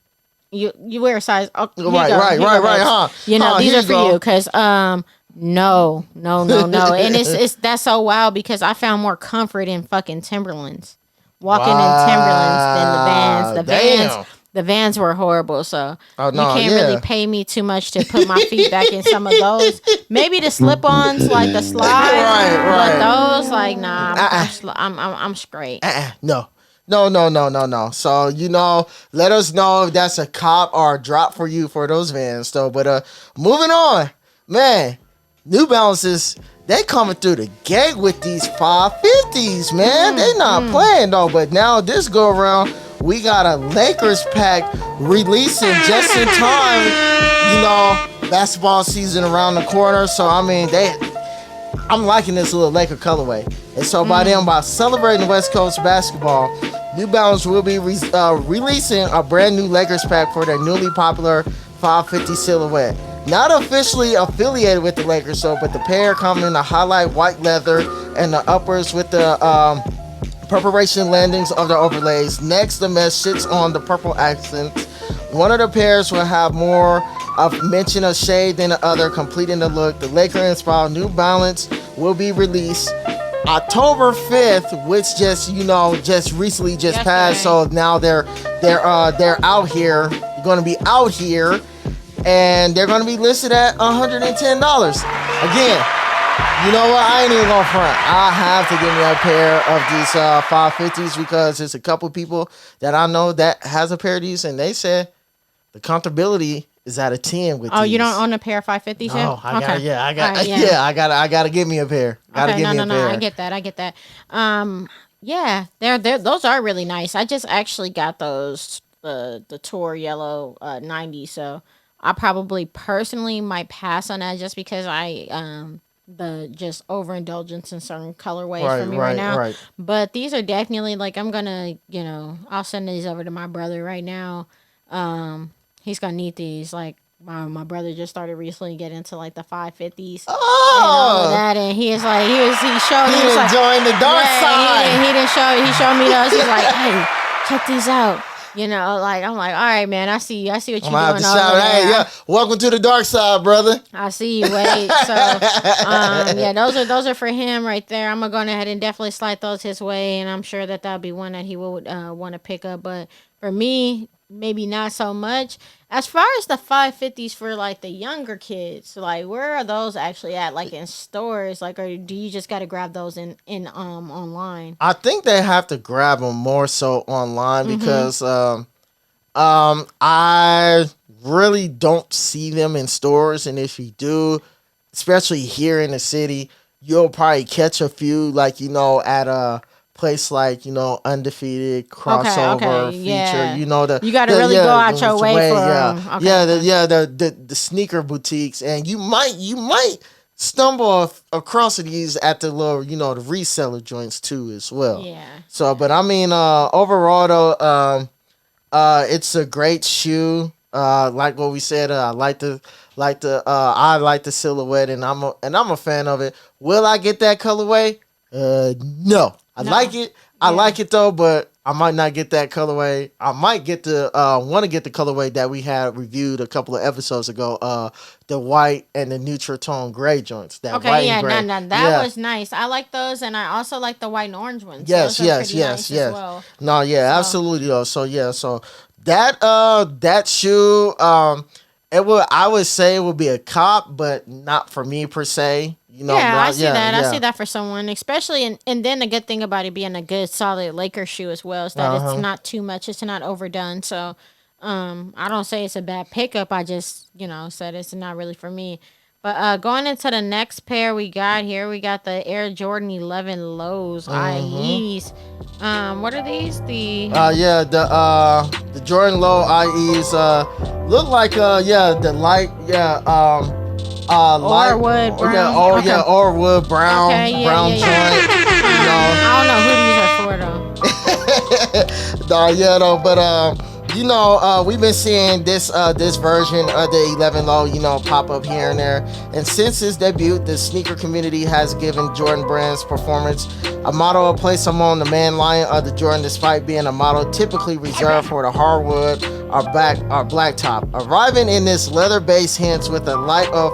you wear a size. Oh, right, huh? These are for you, because no. And it's that's so wild because I found more comfort in fucking Timberlands. Walking in Timberlands than the Vans. The Vans were horrible, so you can't really pay me too much to put my feet back in some of those. Maybe the slip-ons, like the slides, right. But those, like, nah, I'm straight. No. So, let us know if that's a cop or a drop for you for those Vans, though. But moving on, man, New Balances, they coming through the gate with these 550s, man. They not playing, though. But now this go around, we got a Lakers pack releasing just in time. Basketball season around the corner. So, I mean, I'm liking this little Laker colorway. And so by celebrating West Coast basketball, New Balance will be releasing a brand new Lakers pack for their newly popular 550 silhouette. not officially affiliated with the Lakers, so but the pair come in a highlight white leather and the uppers with the preparation landings of the overlays. Next, the mesh sits on the purple accents. One of the pairs will have more of mention of shade than the other, completing the look. The Laker-inspired New Balance will be released October 5th, which just recently passed. So now they're out here. They're going to be out here, and they're going to be listed at $110. Again, you know what? I ain't even gonna front. I have to give me a pair of these 550s because there's a couple people that I know that has a pair of these, and they said the comfortability is at a 10 with these. Oh, you don't own a pair of 550s yet? No, I gotta give me a pair. I get that. Yeah, those are really nice. I just actually got those the Tour Yellow 90, so I probably personally might pass on that just because the just overindulgence in certain colorways for me right now. Right. But these are definitely like I'm gonna, I'll send these over to my brother right now. He's gonna need these. Like my brother just started recently getting into like the 550s and all of that, and he showed me enjoying the dark side. He showed me those. He's like, hey, check these out. I'm like, all right, man. I see what you're doing over there. Hey, yeah, welcome to the dark side, brother. I see you. Wait, so yeah, those are for him right there. I'm gonna go ahead and definitely slide those his way, and I'm sure that'll be one that he would want to pick up. But for me, maybe not so much. As far as the 550s for like the younger kids, like where are those actually at? Like in stores, like, or do you just got to grab those in online? I think they have to grab them more so online because I really don't see them in stores, and if you do, especially here in the city, you'll probably catch a few like at a place like Undefeated crossover feature. Yeah. You got to really go out your way for them. The sneaker boutiques, and you might stumble across these at the little the reseller joints too as well. Yeah. So, but I mean, overall though, it's a great shoe. Like what we said, I like the silhouette, and I'm a fan of it. Will I get that colorway? No. I like it. I like it though, but I might not get that colorway. I might get want to get the colorway that we had reviewed a couple of episodes ago. The white and the neutral tone gray joints. That white and gray. That was nice. I like those, and I also like the white and orange ones. Yes. Nice as well. No, yeah, absolutely though. So that shoe, I would say it would be a cop, but not for me per se. I see that. I see that for someone, especially, and then the good thing about it being a good solid Lakers shoe as well is that it's not too much, it's not overdone. So, I don't say it's a bad pickup. I just, said it's not really for me. But going into the next pair we got the Air Jordan 11 Lows IEs. What are these? The Jordan Low IEs look like the light Orwood brown. Orwood brown. Brown joint. I don't know who these are for though. But we've been seeing this version of the 11 Low, pop up here and there. And since its debut, the sneaker community has given Jordan Brand's performance a model place among the man lion of the Jordan, despite being a model typically reserved for the hardwood or black top. Arriving in this leather-based hints with a light of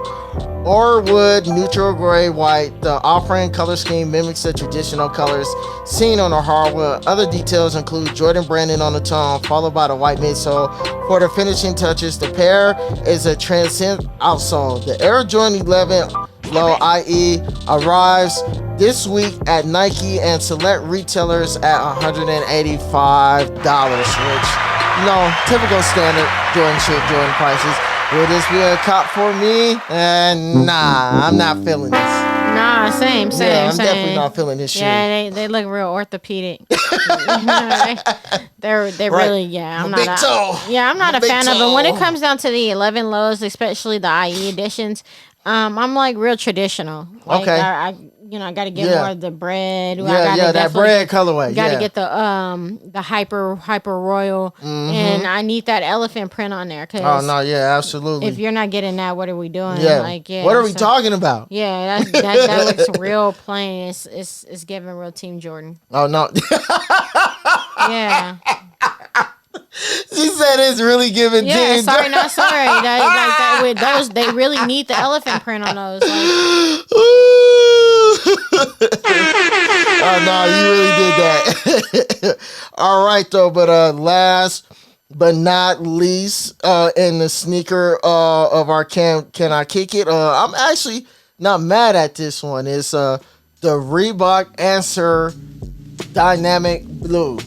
Orwood neutral gray white, the off-brand color scheme mimics the traditional colors seen on the hardwood. Other details include Jordan branding on the tongue, followed by the white midsole. For the finishing touches, the pair is a transcendent outsole. The Air Jordan 11 Low IE arrives this week at Nike and select retailers at $185, which, typical standard Jordan prices. Will this be a cop for me? Nah, I'm not feeling this. Nah, same. I'm definitely not feeling this shit. Yeah, they look real orthopedic. They're really, I'm not a fan of them. When it comes down to the 11 Lows, especially the IE editions, I'm like real traditional. Like, okay. I I got to get Yeah. more of the bread. I Yeah, gotta that definitely bread colorway. got to Yeah. get the hyper royal, and I need that elephant print on there. Oh Cause no, yeah, if absolutely. you're not getting that, what are we doing? Yeah. Like, yeah. What are we so- talking about? Yeah, that looks real plain. It's giving real Team Jordan. Oh no. Yeah. She said it's really giving Yeah, Team sorry, Jordan. not sorry. That with those, they really need the elephant print on those. Like, Oh no, you really did that. All right though, but last but not least, in the sneaker of our can I kick it? I'm actually not mad at this one. It's the Reebok Answer Dynamic Blue.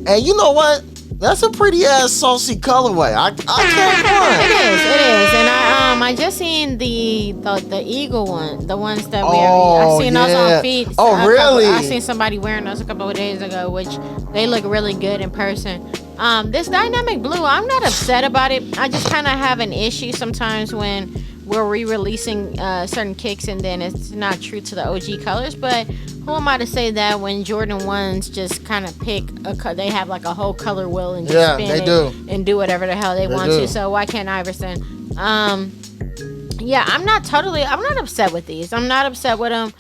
And you know what? That's a pretty ass saucy colorway. I can't it front. is, and I just seen the eagle one, the ones that Oh, I seen those yeah. on feet. Oh, really? I seen somebody wearing those a couple of days ago, which they look really good in person. This dynamic blue, I'm not upset about it. I just kind of have an issue sometimes when we're re-releasing certain kicks and then it's not true to the OG colors. But who am I to say that when Jordan 1s just kind of pick they have like a whole color wheel and just spin they it do. and do whatever the hell they want do. to. So why can't Iverson? Yeah, I'm not upset with these. I'm not upset with them.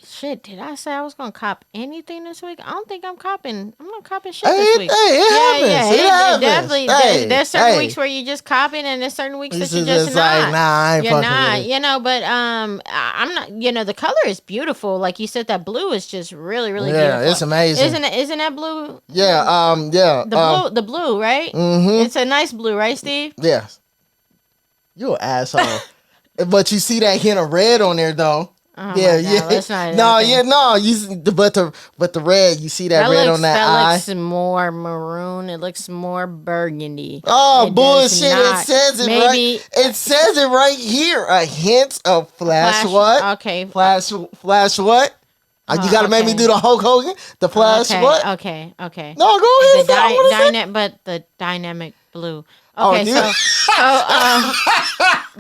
Shit, did I say I was gonna cop anything this week? I don't think I'm not copping shit this week. It happens. Definitely. Hey, There's certain hey. weeks where you just copping, and there's certain weeks This that you is just just not. like, nah, I ain't You're fucking not, with it. but I'm not. The color is beautiful. Like you said, that blue is just really, really Yeah, beautiful. it's amazing. Isn't that blue? Yeah, yeah. The blue, right? Mm-hmm. It's a nice blue, right, Steve? Yeah. You an asshole. But you see that hint of red on there though. Oh Yeah, my God, yeah. let's not- No, okay. yeah, no. But the red, you see that red looks, on that eye. looks more maroon. It looks more burgundy. Oh, It does bullshit. It not. says it Maybe- right. It says it right here. A hint of flash what? Okay. Flash what? You gotta make me okay. do the Hulk Hogan. The flash okay, what? Okay. No, go ahead. But the dynamic blue. Oh, Okay, dude.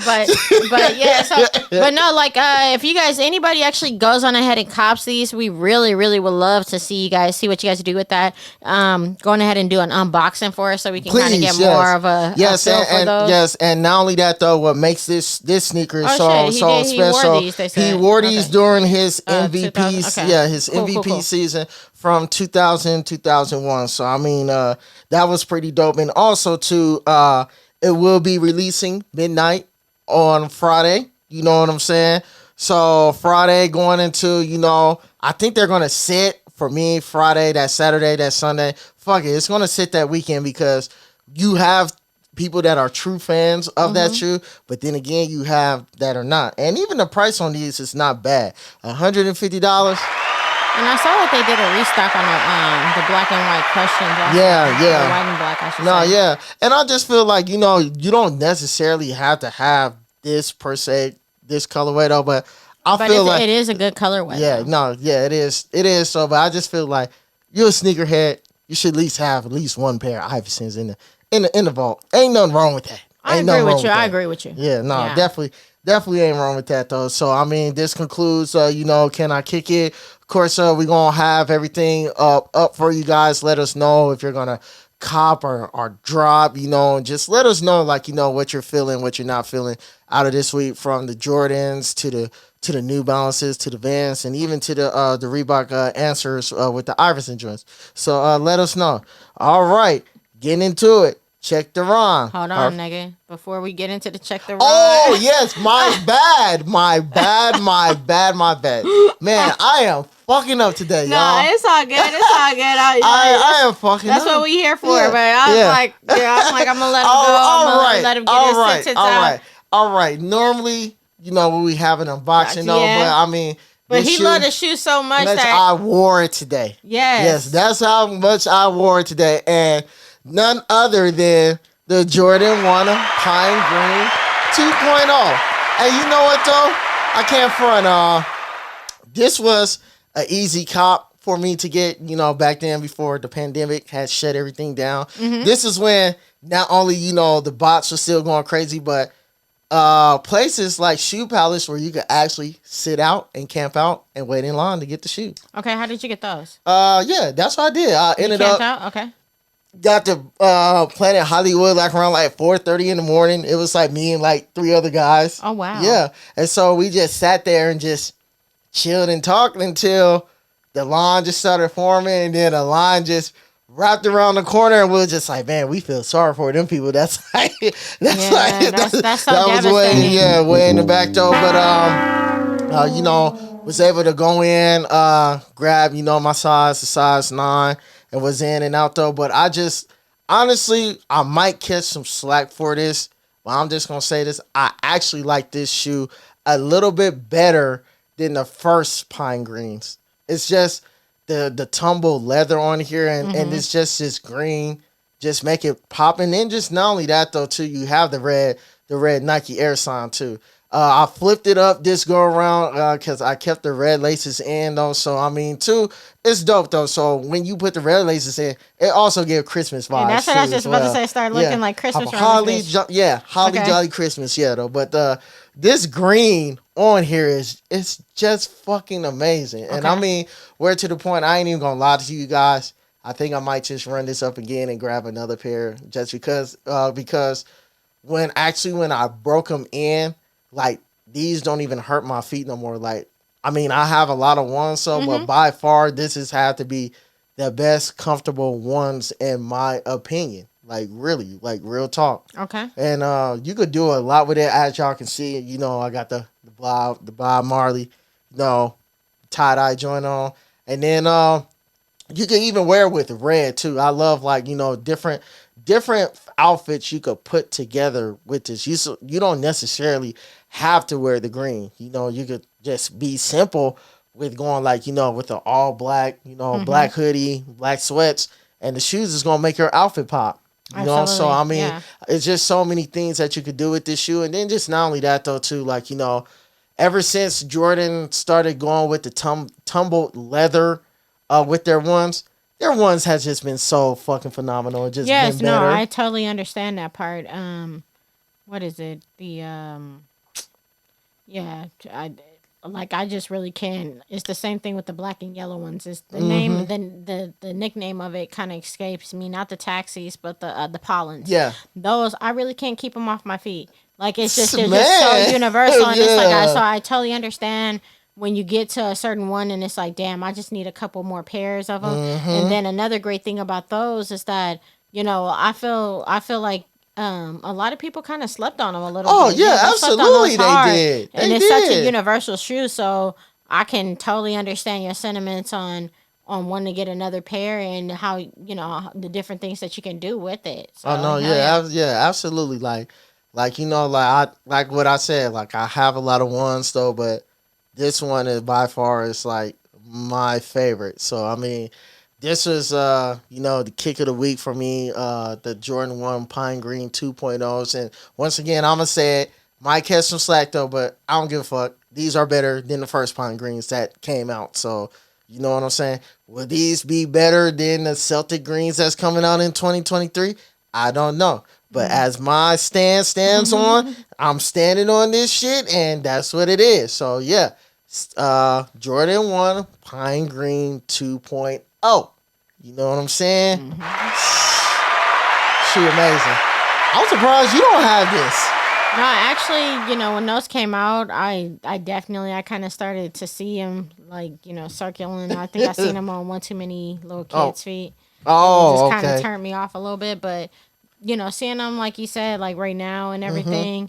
but yeah, but no, like if you guys, anybody actually goes on ahead and cops these, we really, really would love to see see what you guys do with that. Going ahead and do an unboxing for us so we can kind of get more of a feel for those. Yes, and not only that though, what makes this sneaker Oh, so shit, so he wore special? these, they He said. wore these Okay. during his MVP, 2000, okay. yeah, his Cool, MVP cool. season from 2001. So I mean, that was pretty dope. And also too, it will be releasing midnight on Friday. You know what I'm saying? So Friday going into, I think they're gonna sit for me Friday, that Saturday, that Sunday. Fuck it, it's gonna sit that weekend because you have people that are true fans of that shoe, but then again, you have that are not. And even the price on these is not bad. $150. And I saw that they did a restock on the black and white questions. Also. Yeah. The white and black, I should No, say. yeah. And I just feel like, you don't necessarily have to have this per se, this colorway though, but I feel like it is a good colorway. yeah, though. no, yeah, it is. It is so, but I just feel like you're a sneakerhead. You should at least have at least one pair of Iversons in the vault. Ain't nothing wrong with that. I Ain't agree nothing wrong with you. that. I agree with you. Yeah, no, Yeah. definitely ain't wrong with that though. So I mean, this concludes. Can I kick it? Of course, we're gonna have everything up for you guys. Let us know if you're gonna cop or drop. And just let us know what you're feeling, what you're not feeling out of this week, from the Jordans to the New Balances, to the Vans, and even to the Reebok Answers with the Iverson joints. So let us know. All right, getting into it. Check the rhyme. Hold on, nigga. Before we get into the check the rhyme. Oh, yes, my bad. Man, I am fucking up today, y'all. No, it's all good. It's all good. I am fucking That's up. what we here for. Yeah, But I was like, I'm gonna let him go. I'm gonna let him get his sentence out. All right. Normally, when we have an unboxing, though, Yeah. but I mean, But this he shoe, loved the shoe so much that I wore it today. Yes, that's how much I wore it today. And none other than the Jordan 1 Pine Green 2.0. And you know what, though? I can't front. This was an easy cop for me to get, back then before the pandemic had shut everything down. This is when not only, the bots were still going crazy, but places like Shoe Palace where you could actually sit out and camp out and wait in line to get the shoe. Okay, how did you get those? Yeah, that's what I did. I You ended camped up out? Okay. got to Planet Hollywood like around like 4:30 in the morning. It was like me and like three other guys. Oh, wow. Yeah, and so we just sat there and just chilled and talked until the line just started forming, and then the line just wrapped around the corner, and we were just like, man, we feel sorry for them people. That's like That's so that was devastating. way in the back door. But was able to go in, grab my size, the size 9, and was in and out though. But I just honestly, I might catch some slack for this, but I'm just gonna say this: I actually like this shoe a little bit better than the first Pine Greens. It's just the tumble leather on here, and it's just this green, just make it pop. And then just not only that though, too, you have the red Nike Air sign too. I flipped it up this go around because I kept the red laces in though. So I mean, too, it's dope though. So when you put the red laces in, it also gives Christmas vibes. And that's what I was just about to say. Start looking like Christmas. Holly Jolly Christmas, yeah though. But this green on here it's just fucking amazing. And I mean, we're to the point. I ain't even gonna lie to you guys. I think I might just run this up again and grab another pair just because when I broke them in. Like, these don't even hurt my feet no more. Like, I mean, I have a lot of ones, but by far, this has had to be the best comfortable ones in my opinion. Like, really, like, real talk. Okay. And you could do a lot with it, as y'all can see. I got the Bob Marley, tie-dye joint on. And then you can even wear it with red, too. I love, like, different outfits you could put together with this. You don't necessarily have to wear the green. You could just be simple with going like, with the all black, black hoodie, black sweats, and the shoes is gonna make your outfit pop. So I mean, it's just so many things that you could do with this shoe. And then just not only that though, too, like, ever since Jordan started going with the tumbled leather with their ones has just been so fucking phenomenal. Just been better. No, I totally understand that part. What is it? I just really can. It's the same thing with the black and yellow ones. It's the name, the nickname of it kind of escapes me. Not the taxis, but the pollens. Yeah, those I really can't keep them off my feet. Like it's just they're just so universal, and it's like so I totally understand. When you get to a certain one and it's like, damn, I just need a couple more pairs of them. And then another great thing about those is that, I feel like a lot of people kind of slept on them a little bit. Oh, yeah, absolutely they did. And it's such a universal shoe, so I can totally understand your sentiments on wanting to get another pair and how, the different things that you can do with it. So, absolutely. Like what I said, like I have a lot of ones though, but this one is by far is like my favorite. So I mean, this was the kick of the week for me. The Jordan 1 Pine Green 2.0s, and once again, I'm gonna say it. Might catch some slack though, but I don't give a fuck. These are better than the first Pine Greens that came out. So you know what I'm saying? Will these be better than the Celtic Greens that's coming out in 2023? I don't know. But as my stands on, I'm standing on this shit, and that's what it is. So yeah. Jordan 1 Pine Green 2.0. You know what I'm saying? She amazing. I'm surprised you don't have this. No, actually, when those came out, I kind of started to see them like, circling. I think I seen them on one too many little kids' feet. Oh, it just kind of turned me off a little bit, but seeing them like you said, like right now and everything,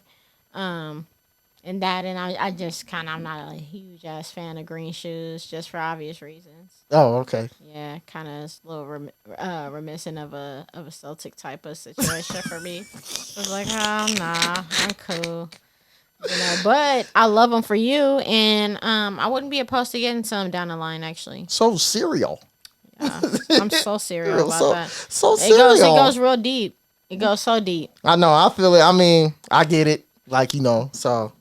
and I just I'm not a huge ass fan of green shoes, just for obvious reasons. Oh, okay. Yeah, kind of a little reminiscent of a Celtic type of situation for me. I was like, oh nah, I'm cool. But I love them for you, and I wouldn't be opposed to getting some down the line. Actually, so serial. Yeah, I'm so serial about that. So serial. It goes real deep. It goes so deep. I know. I feel it. I mean, I get it. Like so.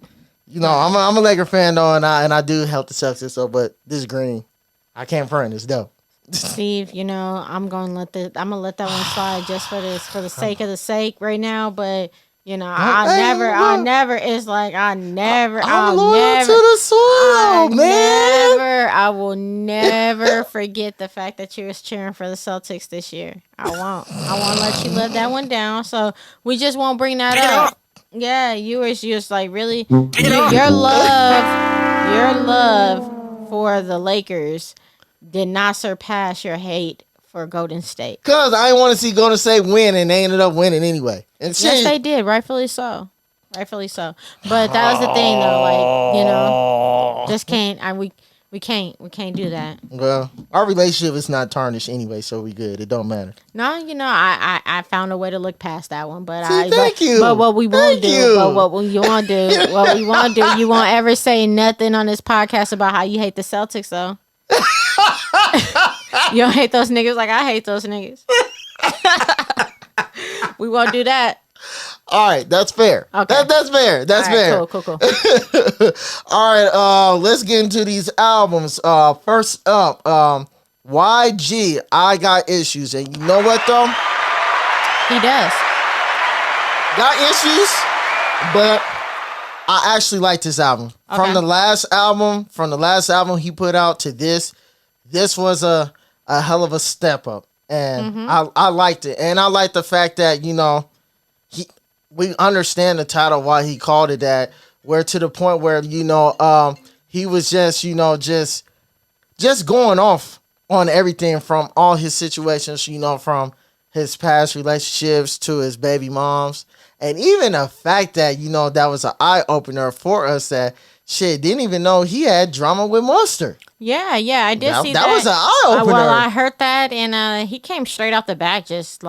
I'm a Laker fan though, and I do help the Celtics. So, but this green, I can't front. It's dope. Steve, I'm gonna let that one slide just for the sake of the sake right now. But You know, Hey, I'm loyal to the soil, man. I will never forget the fact that you was cheering for the Celtics this year. I won't let you live that one down. So we just won't bring that up. Yeah, you was just like really your love for the Lakers did not surpass your hate for Golden State. Cause I didn't want to see Golden State win, and they ended up winning anyway. And yes, they did, rightfully so. Rightfully so. But that was the thing though, like, you know, just can't we can't do that. Well, our relationship is not tarnished anyway, so we good. It don't matter. No, you know, I found a way to look past that one, but thank you. But what we won't do, you won't do, you won't ever say nothing on this podcast about how you hate the Celtics though. You don't hate those niggas like I hate those niggas. We won't do that. All right, that's fair. Okay. That's fair. That's fair. Cool. All right, let's get into these albums. First up, YG, I Got Issues. And you know what, though? He does. Got issues, but I actually like this album. Okay. From the last album he put out to this was a hell of a step up. And I liked it. And I like the fact that, you know, we understand the title, why he called it that, where to the point where, you know, he was just, you know, just going off on everything from all his situations, you know, from his past relationships to his baby moms. And even the fact that, you know, that was an eye-opener for us that shit didn't even know he had drama with Mustard. Yeah, I did see that. That was an eye-opener. Well, I heard that, and he came straight off the bat just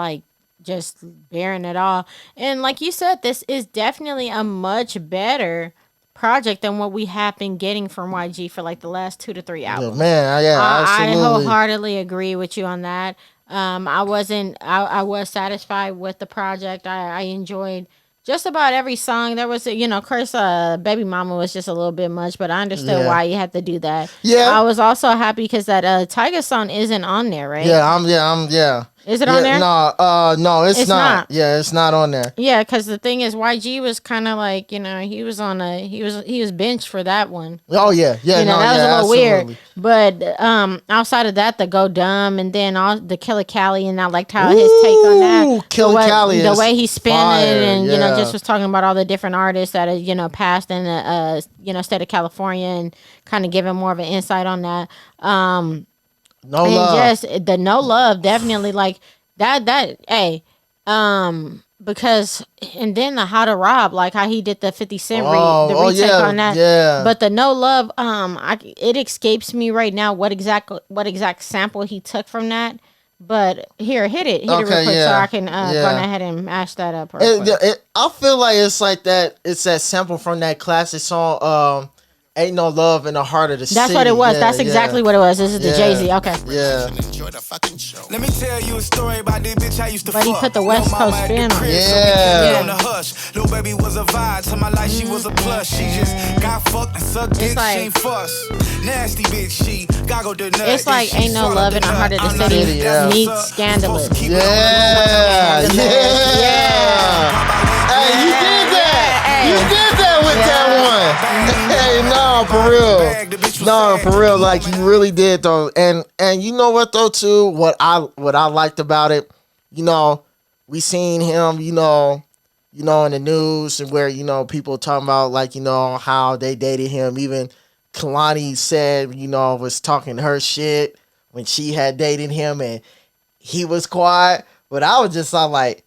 bearing it all. And like you said, this is definitely a much better project than what we have been getting from YG for like the last 2 to 3 albums. Yeah, man, I wholeheartedly agree with you on that. I was satisfied with the project. I enjoyed just about every song. There was, you know, of course, Baby Mama was just a little bit much, but I understood why you had to do that. Yeah. I was also happy because that Tyga song isn't on there, right? Yeah. Is it on there? No, it's not. Yeah, it's not on there. Yeah, because the thing is, YG was kind of like, you know, he was benched for that one. Oh yeah. You know, that was a little weird. But outside of that, the Go Dumb and then all the Killer Cali, and I liked how his take on that. Killer Cali, the way he spun it, and you know, just was talking about all the different artists that are, you know, passed in the you know, state of California, and kind of giving more of an insight on that. No love. Just the no love, definitely like that. Because and then the How to Rob, like how he did the 50 Cent retake on that. Yeah. But the no love, it escapes me right now what exact sample he took from that. But here, hit it real quick so I can go ahead and mash that up. I feel like it's like that. It's that sample from that classic song. Ain't No Love in the Heart of the City. That's what it was. Yeah, that's exactly what it was. This is the Jay-Z. Okay. Yeah. Let me tell you a story about this bitch I used to fuck. But he put the West Coast spin on it. Yeah. On the hush. Little baby was a vibe. To my life, she was a plush. She just got fucked and sucked dick. She ain't fuss. Nasty bitch, she goggled the nut. It's like Ain't No Love in the Heart of the City meets Scandalous. Yeah. Hey, you did that. You did that with that one. Hey, no, for real. Like you really did though, and you know what though too. What I liked about it, you know, we seen him, you know, in the news and where, you know, people talking about like, you know, how they dated him. Even Kalani said, you know, was talking her shit when she had dated him, and he was quiet. But I was just like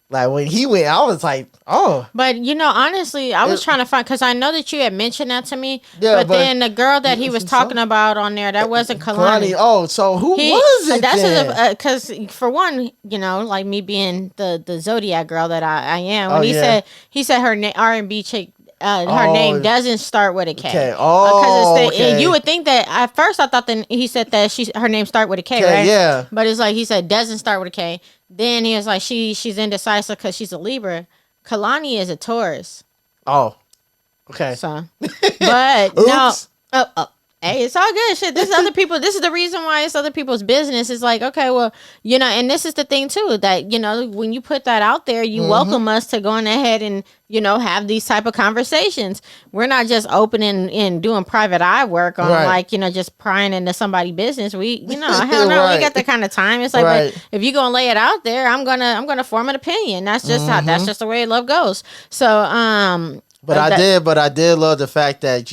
when he went, I was like, oh. But, you know, honestly, I was trying to find, because I know that you had mentioned that to me. Yeah, but then the girl that he was talking about on there, that wasn't Kalani. Oh, so who was it then? Because, for one, you know, like me being the Zodiac girl that I am, when he said her R&B chick, her name doesn't start with a K. Okay. Oh, okay. And you would think that, at first I thought that he said that her name start with a K, right? Yeah. But it's like, he said doesn't start with a K. Then he was like, she's indecisive because she's a Libra. Kalani is a Taurus. Oh, okay. So, but no. Hey, it's all good. Shit, this is other people. This is the reason why it's other people's business. It's like, okay, well, and this is the thing too, that, when you put that out there, you welcome us to going ahead and, have these type of conversations. We're not just opening and doing private eye work on just prying into somebody's business. We, hell no, we got that kind of time. It's like, but if you're going to lay it out there, I'm going to form an opinion. That's just that's just the way love goes. So, but I did love the fact that,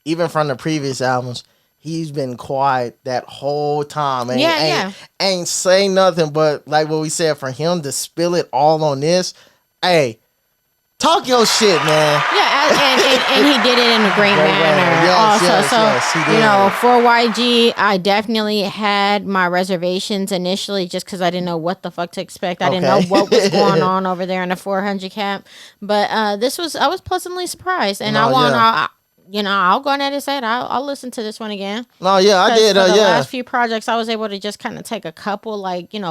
even from the previous albums, he's been quiet that whole time. Ain't saying nothing, but like what we said, for him to spill it all on this, hey, talk your shit, man. Yeah, and he did it in a great manner. Yes, he did. For YG, I definitely had my reservations initially just because I didn't know what the fuck to expect. I didn't know what was going on over there in the 400 cap. But I was pleasantly surprised, and I'll go ahead and say it. I'll listen to this one again. No, yeah, I did. For the last few projects, I was able to just kind of take a couple,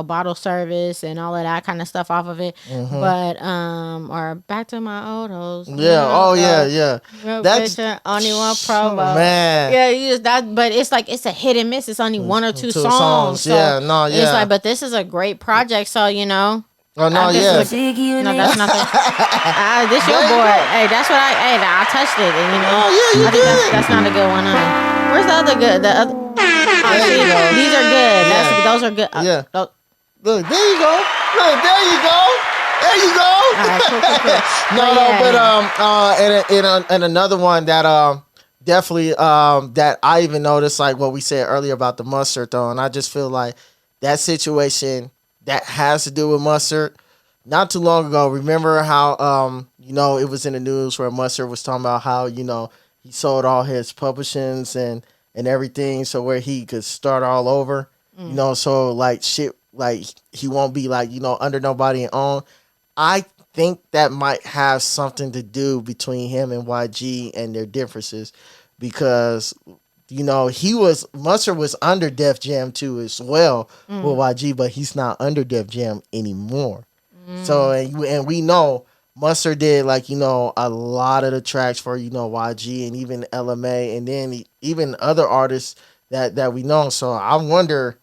bottle service and all of that kind of stuff off of it. But or back to my old hoes. Yeah. Yeah. That's only one promo. Man. Yeah, you just that. But it's like it's a hit and miss. It's only one or two songs. So it's like, but this is a great project. So Oh, no, yeah. No, that's not that. This your boy. Hey, that's what I touched it. And, you did. That's not a good one. Where's the other good? The other. These are good. Those are good. Yeah. Look, there you go. Look, there you go. There you go. All right, cool. And another one that definitely that I even noticed, like what we said earlier about the Mustard though, and I just feel like that situation that has to do with Mustard. Not too long ago, remember how it was in the news where Mustard was talking about how he sold all his publishings and everything, so where he could start all over. So like shit, like he won't be like under nobody and own. I think that might have something to do between him and YG and their differences, because Mustard was under Def Jam too as well with YG, but he's not under Def Jam anymore. So and we know Mustard did a lot of the tracks for YG and even LMA and then even other artists that we know. So I wonder,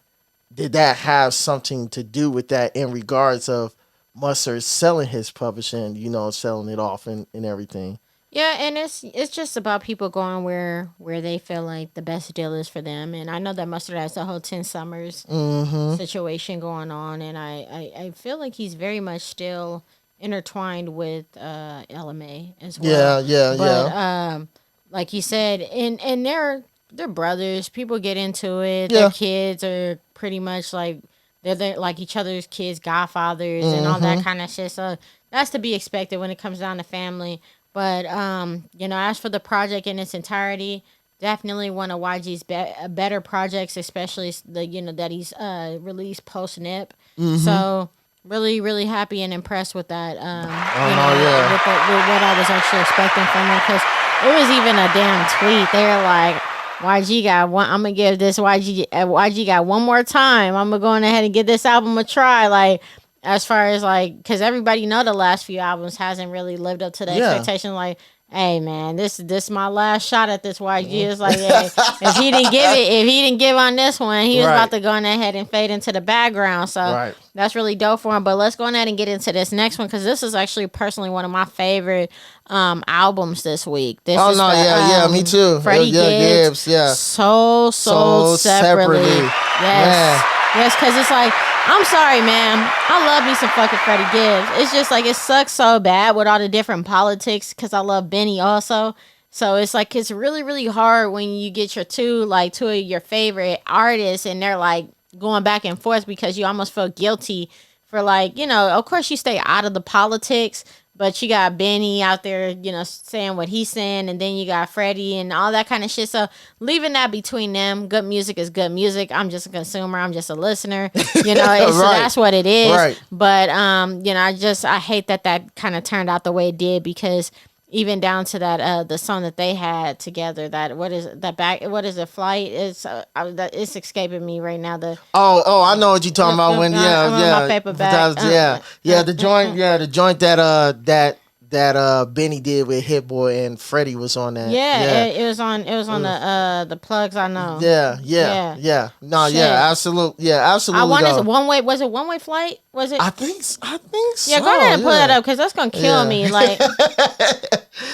did that have something to do with that in regards of Mustard selling his publishing, selling it off and everything? Yeah, and it's just about people going where they feel like the best deal is for them. And I know that Mustard has the whole 10 Summers situation going on, and I feel like he's very much still intertwined with LMA as well. Yeah. Like you said, and they're brothers. People get into it. Their kids are pretty much like they're like each other's kids, godfathers, and all that kind of shit. So that's to be expected when it comes down to family. But, as for the project in its entirety, definitely one of YG's better projects, especially that he's released post-NIP. So really, really happy and impressed with that, with what I was actually expecting from him. Because it was even a damn tweet. They're like, YG got one. I'm going to give this YG got one more time. I'm going to go ahead and give this album a try. Like, as far as because everybody know the last few albums hasn't really lived up to the expectation. Like, hey man, this my last shot at this YG. It's like, hey, if he didn't give on this one, he was about to go on ahead and fade into the background. So that's really dope for him. But let's go ahead and get into this next one, because this is actually personally one of my favorite albums this week. This is me too. Freddie Gibbs, Sold Separately. Yes, because it's like, I'm sorry, man. I love me some fucking Freddie Gibbs. It's just like, it sucks so bad with all the different politics, because I love Benny also. So it's like, it's really, really hard when you get your two of your favorite artists and they're like going back and forth, because you almost feel guilty for of course you stay out of the politics, but you got Benny out there, saying what he's saying, and then you got Freddie and all that kind of shit. So leaving that between them, good music is good music. I'm just a consumer. I'm just a listener. So that's what it is. Right. But I hate that kind of turned out the way it did, because even down to that the song that they had together, what is it, Flight, it's escaping me right now. I know what you're talking about. When my paper bag. the joint that Benny did with Hit Boy and Freddie was on that. Yeah. It was on the Plugs I Know. Yeah. No, Shit. absolutely. I wanted One Way. Was it One Way Flight? Was it? I think so. Yeah, go ahead and pull that up because that's gonna kill me. Like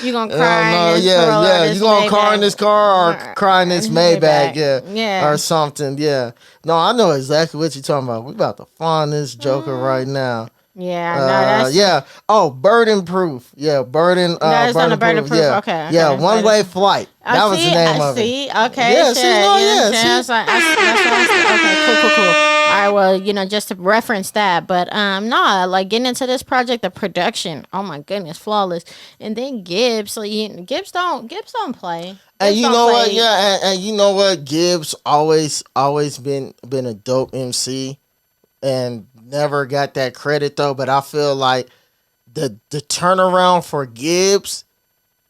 you gonna cry in this Corolla, you gonna cry in this car or cry in this Maybach, yeah, or something. Yeah. No, I know exactly what you're talking about. We about to find this Joker right now. Yeah, no, that's Burden Proof. Yeah, Burden. That's on the Burden Proof. Yeah, Okay. yeah, One Way Flight. That was the name of it. See, okay, yeah, shit. see, no, yeah, see. I was like, okay, cool. All right, well, just to reference that, but no, like getting into this project, the production, oh my goodness, flawless, and then Gibbs, Gibbs don't play. And you know what? Yeah, and you know what? Gibbs always been a dope MC, and never got that credit though. But I feel like the turnaround for Gibbs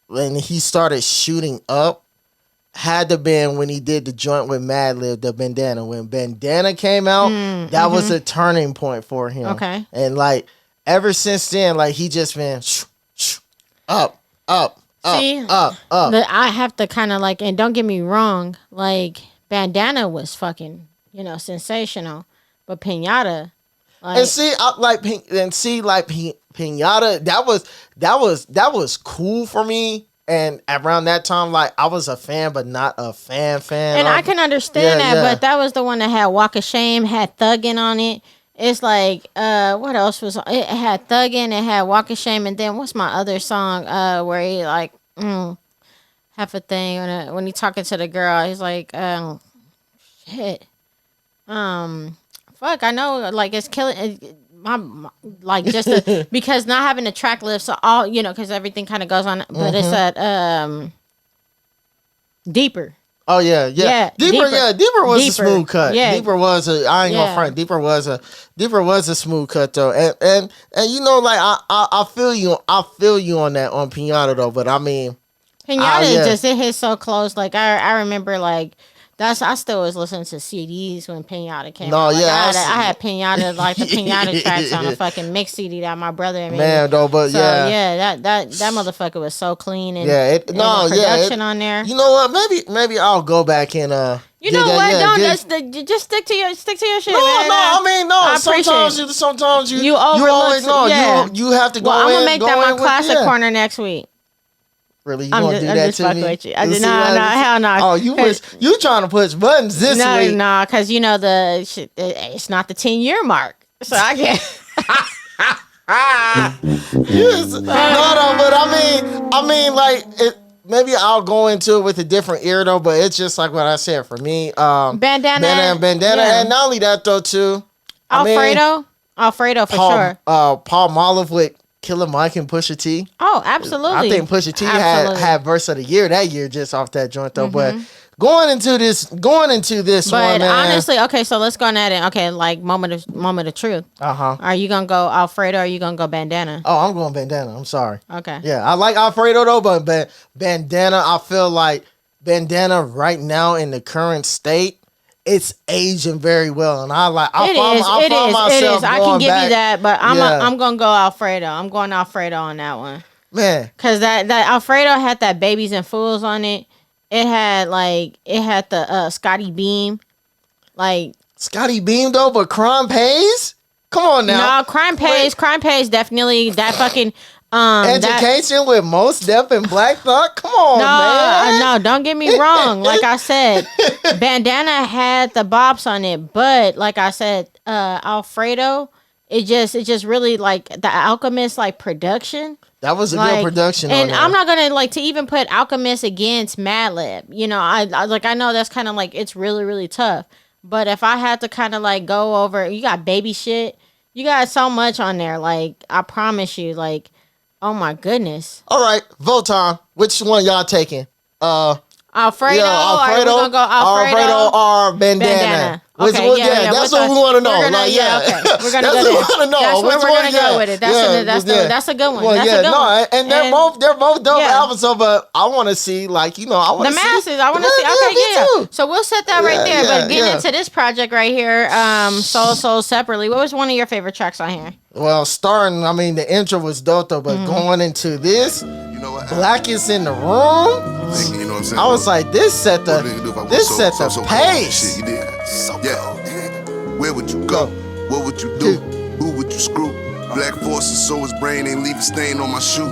when he started shooting up had to been when he did the joint with Madlib, the Bandana. When Bandana came out, that was a turning point for him. Okay, and like ever since then, like he just been up. See, up. I have to kind of like, and don't get me wrong, like Bandana was fucking, sensational, but Pinata, like, Pinata, that was cool for me. And around that time, like I was a fan, but not a fan. And I can understand that, but that was the one that had Walk of Shame, had Thuggin' on it. It's like, what else was on? It had Thuggin', it had Walk of Shame, and then what's my other song? Where he like, half a thing when he talking to the girl, he's like, shit, fuck, I know, like it's killing. Like just because not having a track list, so all because everything kind of goes on, but it's at Deeper. Oh yeah. Deeper was a smooth cut. Yeah. Deeper was I ain't gonna front. Deeper was a smooth cut though, and like I feel you on that on Pinata though, but I mean Pinata it hit so close. Like I remember like. I still was listening to CDs when Pinata came out. Like, I had Pinata, like the Pinata tracks on a fucking mix CD that my brother made. Man, though, but so, that motherfucker was so clean and the production on there. You know what? Maybe I'll go back and You know what? Just stick to your shit. No, man. I mean no. Sometimes you always know. Yeah. You have to go. Well, I'm gonna make that my classic corner next week. Really, you gonna do that to me? With you. Hell no. Oh, you trying to push buttons this week? No, because it's not the 10-year mark, so I can't. Yes. No, but I mean, like it. Maybe I'll go into it with a different ear though, but it's just like what I said for me. Bandana, and not only that though too. Alfredo for sure. Paul Molive with Killer Mike and Pusha T. Oh, absolutely. I think Pusha T had verse of the year that year just off that joint though. But going into this but one, man. Honestly, okay, so let's go on that and okay, like moment of truth. Are you gonna go Alfredo or are you gonna go Bandana? Oh, I'm going Bandana. I'm sorry. Okay. Yeah, I like Alfredo though, but Bandana, I feel like Bandana right now in the current state, it's aging very well, and I can give you that, but I'm gonna go Alfredo. I'm going Alfredo on that one, man. Cause that Alfredo had that Babies and Fools on it. It had the Scotty Beam, like Scotty Beam though, but Crime Pays. Come on now. No, Crime Pays. Crime Pays definitely that fucking. Education with Most Def and Black Thought. Come on, man. No, don't get me wrong. Like I said, Bandana had the bops on it, but like I said, Alfredo, it just really like the Alchemist like production. That was a good production. And I'm not gonna like to even put Alchemist against Madlib. I know that's kind of like it's really really tough. But if I had to kind of like go over, you got Baby Shit, you got so much on there. Like I promise you, like. Oh my goodness! All right, vote time. Which one y'all taking? Alfredo. Yeah, Alfredo. Are we gonna go Alfredo or Bandana? Okay, that's what we want to know. Okay. We're gonna go there. We want to know. That's where we're gonna go with it. That's a good one. Well, that's a good one. And they're both dope albums. So, but I want to see, like, I want to see the masses. I want to see. Okay, too. So we'll set that right there. But getting into this project right here, Soul Separately. What was one of your favorite tracks on here? Well, starting, I mean, the intro was dope though, but going into this, Black is in the room. You know what I'm saying? I was like, this set the pace. Where would you go? What would you do? Who would you screw? Black forces, so his brain ain't leave a stain on my shoe.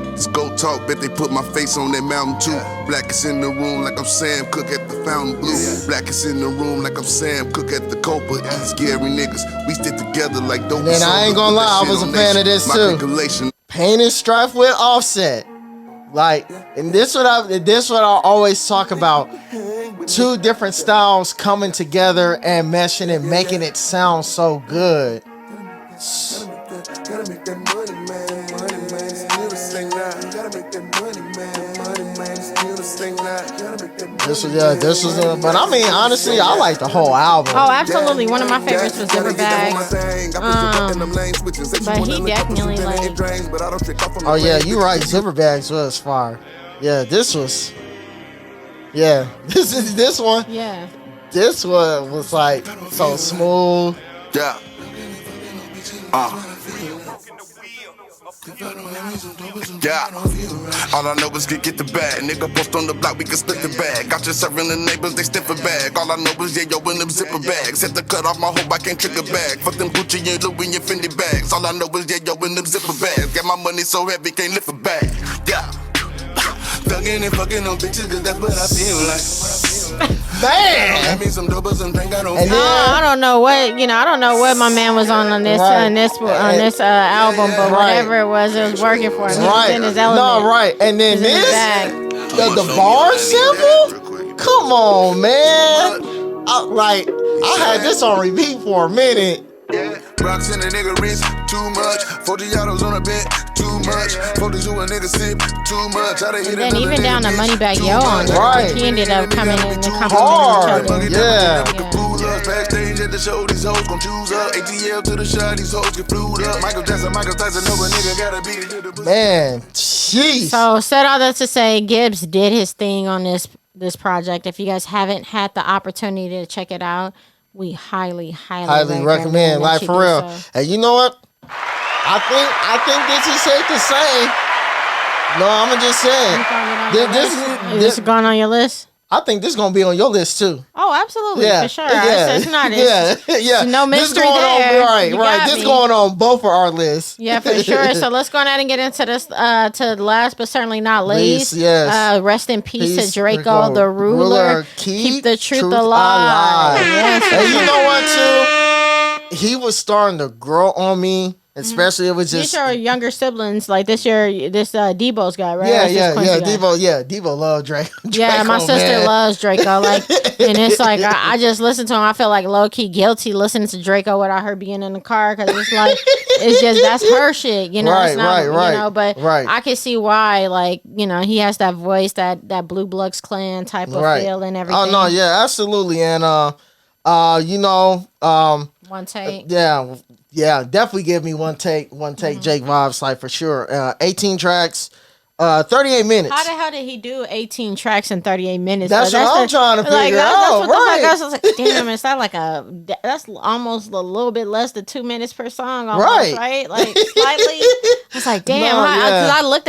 Let's go talk, bet they put my face on that mountain too. Black is in the room like I'm Sam Cooke at the Fountain Blue. Black is in the room like I'm Sam Cooke at the Copa. These scary niggas, we stick together like dope. And I ain't gonna lie, I was a fan of this too. Pain and Strife with Offset. Like, and this what I always talk about. Two different styles coming together and meshing and making it sound so good. Gotta make that money, man. Money, man. Still the same now. Gotta make that money, man. Money, man. Still the same now. Gotta make that money. This was but I mean, honestly, I like the whole album. Oh, absolutely. One of my favorites was Zipper Bag. But he definitely like. Oh yeah, you right. Zipper Bags was fire. Yeah, this was. Yeah, this one. Yeah. This one was like so smooth. Yeah. Yeah, all I know is get the bag. Nigga post on the block, we can split the bag. Got you serving the neighbors, they stiff a bag. All I know is yo in them zipper bags. Set the cut off my hope, I can't trick a bag. Fuck them Gucci and Louis and Fendi bags. All I know is yo in them zipper bags. Got my money so heavy, can't lift a bag. Yeah, thuggin' and fucking on bitches, cause that's what I feel like. Man, I don't know what I don't know what my man was on this album, but whatever it was working for him. He was in his element. No, right, and then the bar sample. Come on, man. I had this on repeat for a minute. Yeah, rocks in a nigga wrist, too much. 40 autos on a bed, too much. 40s who a nigga sip, too much. And then even down to Moneybag Yo on there, right. He ended up coming in and hard. complimenting each Yeah. Backstage at the show, these hoes gon' choose up. ATL to the shot, these hoes get flued up. Michael Tyson, know a nigga gotta beat it to the man. Jeez. So said all that to say, Gibbs did his thing on this project. If you guys haven't had the opportunity to check it out, we highly recommend. Like, for real. So. And you know what? I think this is safe to say. No, I'm just saying. This is going on your list? I think this is gonna be on your list too. Oh, absolutely, for sure. Yeah. It's not. Yeah. No mystery there. Right. This is going on both of our lists. Yeah, for sure. So let's go ahead and get into this. To the last, but certainly not least. Yes. Rest in peace to Draco, the ruler. Keep the truth alive. Yes. And you know what too? He was starting to grow on me. Especially it was just these are younger siblings. Like this Debo's guy, right? Yeah. Debo loved Draco. Yeah, my sister loves Draco. Like, and it's like I just listen to him. I feel like low key guilty listening to Draco without her being in the car because it's like it's just that's her shit, you know. Right, it's not, right. You know, but I can see why, like, you know, he has that voice, that Blue Bloods Clan type of feel and everything. Oh no, yeah, absolutely, and one take. Yeah, definitely give me one take, Jake vibes, like, for sure. 18 tracks, 38 minutes. How the hell did he do 18 tracks in 38 minutes? That's what I'm trying to figure out. I was like, damn, is that like that's almost a little bit less than 2 minutes per song, almost, right? Like, slightly. I was like, damn. Because I looked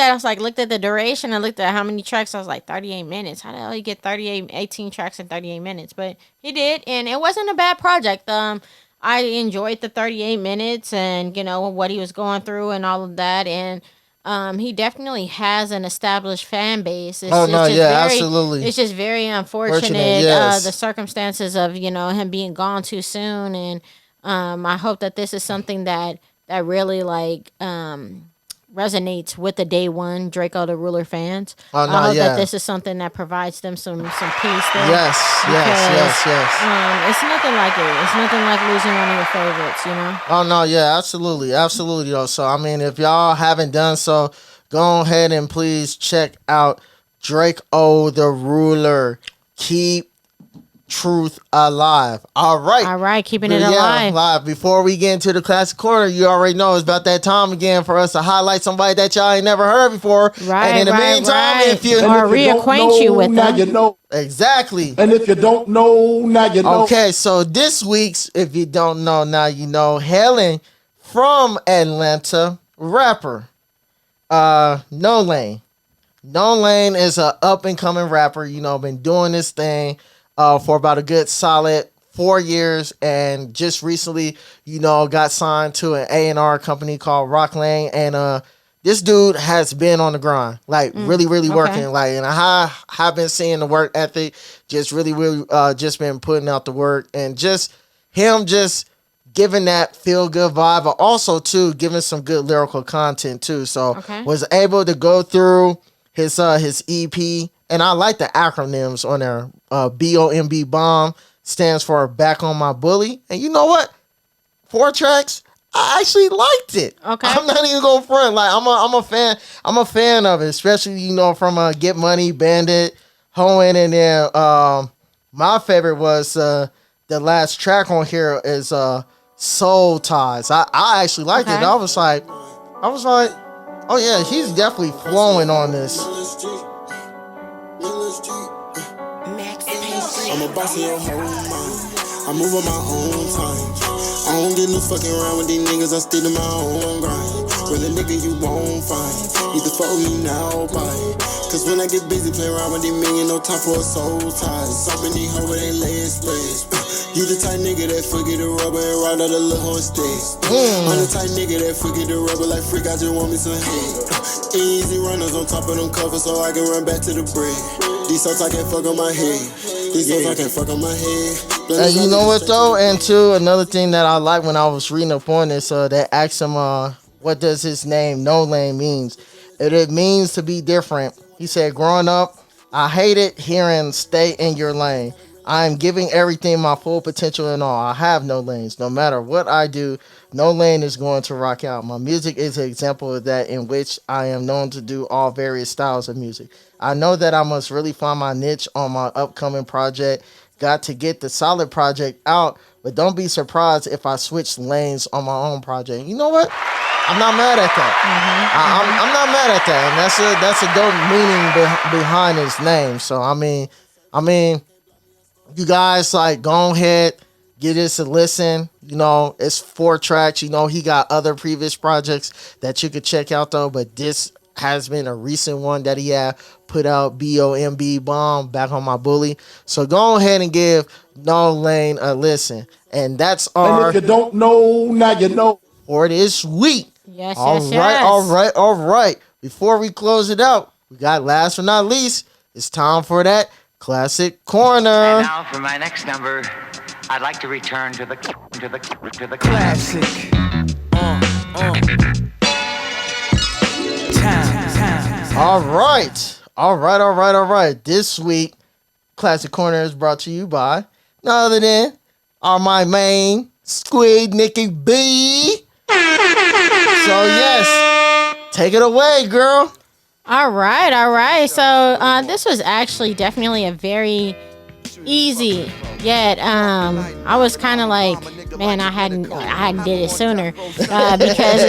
at the duration, I looked at how many tracks, I was like, 38 minutes. How the hell you get 18 tracks in 38 minutes? But he did, and it wasn't a bad project. I enjoyed the 38 minutes and, you know, what he was going through and all of that. And he definitely has an established fan base. Absolutely. It's just very unfortunate, the circumstances of, you know, him being gone too soon. And I hope that this is something that really, like, resonates with the day one Draco the Ruler fans. I hope that this is something that provides them some peace there. Yes. It's nothing like it. It's nothing like losing one of your favorites, you know? Oh, no, yeah, absolutely. Though. So, I mean, if y'all haven't done so, go ahead and please check out Draco the Ruler. Keep Truth Alive. All right. All right, keeping it Yeah, alive. live. Before we get into the classic corner, you already know it's about that time again for us to highlight somebody that y'all ain't never heard before. Right, and in the right, meantime, right. if you Or reacquaint you with now them. you know. exactly. And if you don't know, now you know. Okay, so this week's, if you don't know, now you know, hailing from Atlanta, rapper, No Lane. No Lane is a up and coming rapper. Been doing this thing for about a good solid 4 years, and just recently, got signed to an A&R company called Rock Lane, and this dude has been on the grind, like really, really working, like, and I have been seeing the work ethic, just really, really, just been putting out the work, and just him just giving that feel good vibe, but also too giving some good lyrical content too. So was able to go through his EP, and I like the acronyms on there. BOMB bomb stands for Back on My Bully, and you know what? 4 tracks, I actually liked it. Okay, I'm not even going front. Like I'm a fan. I'm a fan of it, especially from Get Money, Bandit, Hoenn, and then my favorite was the last track on here is Soul Ties. I actually liked it. I was like, oh yeah, he's definitely flowing on this. I'm a boss of your whole mind. I move on my own time. I don't get no fucking around with these niggas. I stick to my own grind. Real nigga you won't find. Either fuck with me now or bye. Cause when I get busy playing around with these million, no time for a soul tie. Stopping these hoes with they legs spread. You the type nigga that forget the rubber and ride out a little horn stick. I'm the type nigga that forget the rubber like freak. I just want me some head. Easy runners on top of them covers so I can run back to the bread. These songs I can't fuck on my head. These songs I can't fuck on my head. And you know what though? And too, another thing that I like when I was reading up on this, they asked him, what does his name No Lane means? It means to be different. He said, growing up, I hated hearing stay in your lane. I am giving everything my full potential and all. I have no lanes. No matter what I do, no lane is going to rock out. My music is an example of that, in which I am known to do all various styles of music. I know that I must really find my niche on my upcoming project. Got to get the solid project out, but don't be surprised if I switch lanes on my own project. You know what? I'm not mad at that. I'm not mad at that, and that's a dope meaning behind his name. So I mean, you guys like go ahead, give this a listen. It's 4 tracks. He got other previous projects that you could check out though, but this has been a recent one that he had put out, BOMB bomb, Back on My Bully. So go ahead and give No Lane a listen. And that's our, and if you don't know, now you know, for this week. Yes, All right. Before we close it out, we got last but not least, it's time for that classic corner. And now for my next number, I'd like to return to the classic. All right. This week, Classic Corner is brought to you by none other than my main Squid Nikki B. So yes, take it away, girl. All right. So this was actually definitely a very easy, yet I was kind of like, man, I hadn't did it sooner because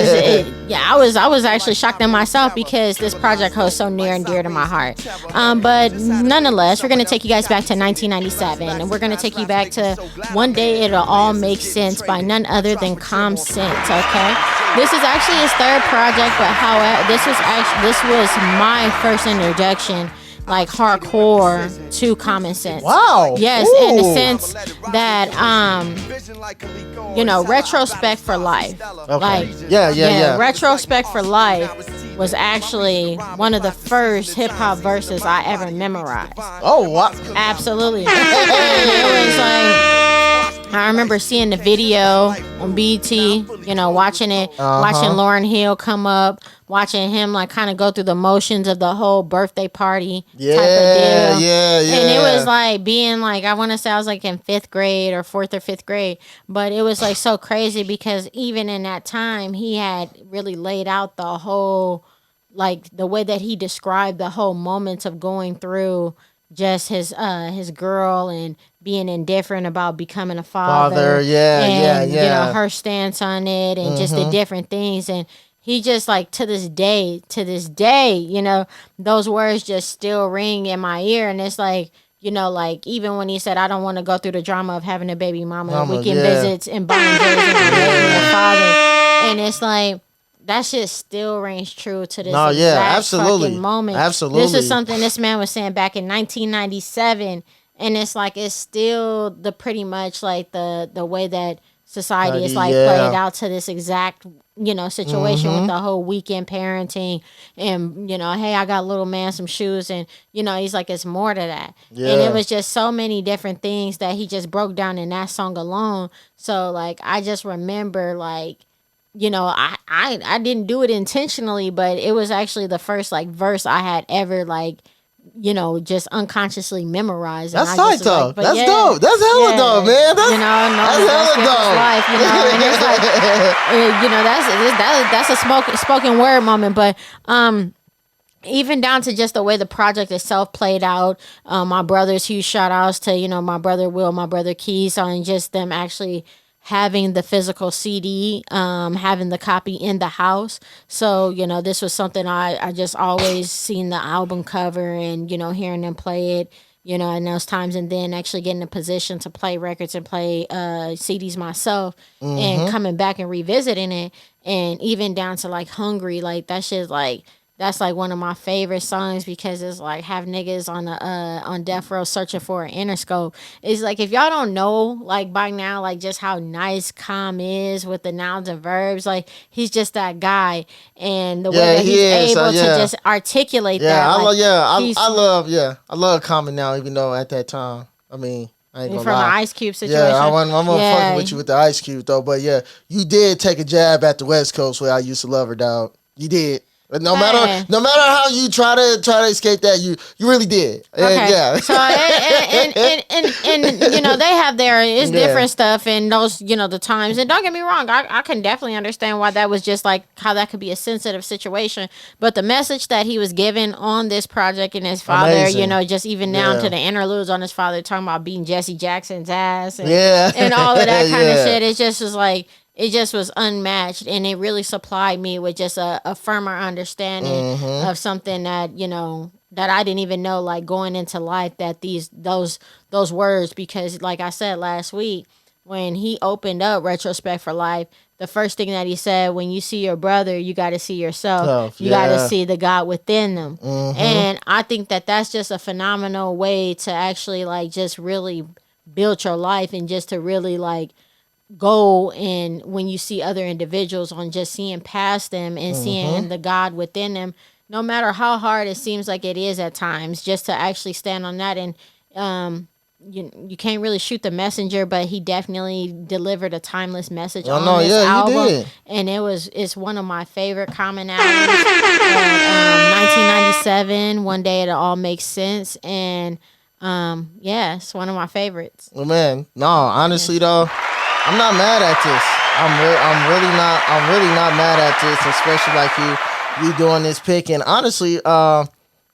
I was actually shocked at myself because this project was so near and dear to my heart. But nonetheless, we're gonna take you guys back to 1997, and we're gonna take you back to One Day It'll All Make Sense by none other than Calm Sense. Okay, this is actually his 3rd project, but however, this was my first introduction, like hardcore, to Common Sense. Wow. Yes. Ooh. In the sense that Retrospect for Life. Okay. Like yeah. Retrospect for Life was actually one of the first hip hop verses I ever memorized. Oh wow. Absolutely. And it was like, I remember seeing the video on BT, watching it, watching Lauryn Hill come up, watching him like kind of go through the motions of the whole birthday party type of deal. Yeah. And it was like being like, I want to say I was like in 5th grade or 4th or 5th grade, but it was like so crazy because even in that time, he had really laid out the whole, like the way that he described the whole moments of going through just his girl and being indifferent about becoming a father. Yeah, and yeah. you know, her stance on it and just the different things. And he just like to this day, you know, those words just still ring in my ear. And it's like, you know, like even when he said, I don't want to go through the drama of having a baby mama weekend visits and buying jerseys and making a father. And it's like, that shit still rings true to this absolutely. fucking moment. Absolutely. This is something this man was saying back in 1997, and it's like it's still the pretty much like the way that society is like played out to this exact, you know, situation with the whole weekend parenting and, you know, hey, I got little man some shoes, and, you know, he's like, it's more to that. And it was just so many different things that he just broke down in that song alone. So like I just remember like, you know, I didn't do it intentionally, but it was actually the first like verse I had ever like, you know, just unconsciously memorized. That's tight though. Like, that's dope. That's hella dope, man. That's, you know, that's hella dope. Life, you know, and it's like, you know, that's a spoken word moment, but even down to just the way the project itself played out, my brothers, huge shout outs to, you know, my brother Will, my brother Keys, on just them actually having the physical CD, having the copy in the house. So, you know, this was something I just always seen the album cover and, you know, hearing them play it, you know, in those times, and then actually getting a position to play records and play CDs myself and coming back and revisiting it. And even down to like Hungry, like that shit's like, that's like one of my favorite songs because it's like have niggas on death row searching for an Interscope. It's like, if y'all don't know like by now like just how nice Calm is with the nouns and verbs, like he's just that guy, and the way that he's able to just articulate that. I love Common now, even though at that time, I mean, I ain't gonna from lie. the Ice Cube situation. Yeah, I'm fucking with you with the Ice Cube though, but yeah, you did take a jab at the West Coast where I used to love her, dog. You did. No matter how you try to escape that, you really did. Okay. Yeah. So and you know, they have their different stuff and those, you know, the times. And don't get me wrong, I can definitely understand why that was just like how that could be a sensitive situation. But the message that he was given on this project and his father, amazing. You know, just even down to the interludes on his father talking about beating Jesse Jackson's ass and all of that kind of shit. It just was like, it just was unmatched, and it really supplied me with just a firmer understanding of something that, you know, that I didn't even know, like going into life, that those words, because like I said last week, when he opened up Retrospect for Life, the first thing that he said, when you see your brother, you got to see yourself. You got to see the God within them. And I think that that's just a phenomenal way to actually like just really build your life, and just to really like go, and when you see other individuals, on just seeing past them and seeing the God within them, no matter how hard it seems like it is at times, just to actually stand on that. And you can't really shoot the messenger, but he definitely delivered a timeless message on this album. He did. And it's one of my favorite Common albums. 1997, One Day It All Makes Sense, and it's one of my favorites. Well, man, no, honestly though, I'm not mad at this. I'm really not mad at this, especially like you doing this pick. And honestly,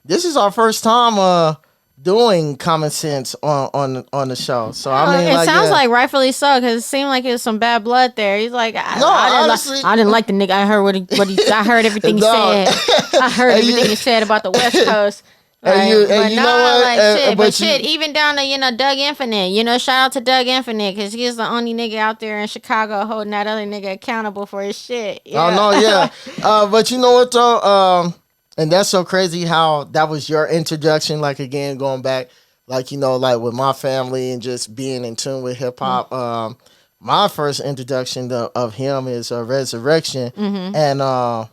this is our first time doing Common Sense on the show. So I mean, it sounds like rightfully so, because it seemed like it was some bad blood there. He's like, I didn't like the nigga. I heard I heard everything he said. I heard everything he said about the West Coast. Even down to, you know, Doug Infinite, you know, shout out to Doug Infinite, because he's the only nigga out there in Chicago holding that other nigga accountable for his shit. But you know what though, and that's so crazy how that was your introduction, like again going back, like, you know, like with my family and just being in tune with hip hop. My first introduction of him is Resurrection, and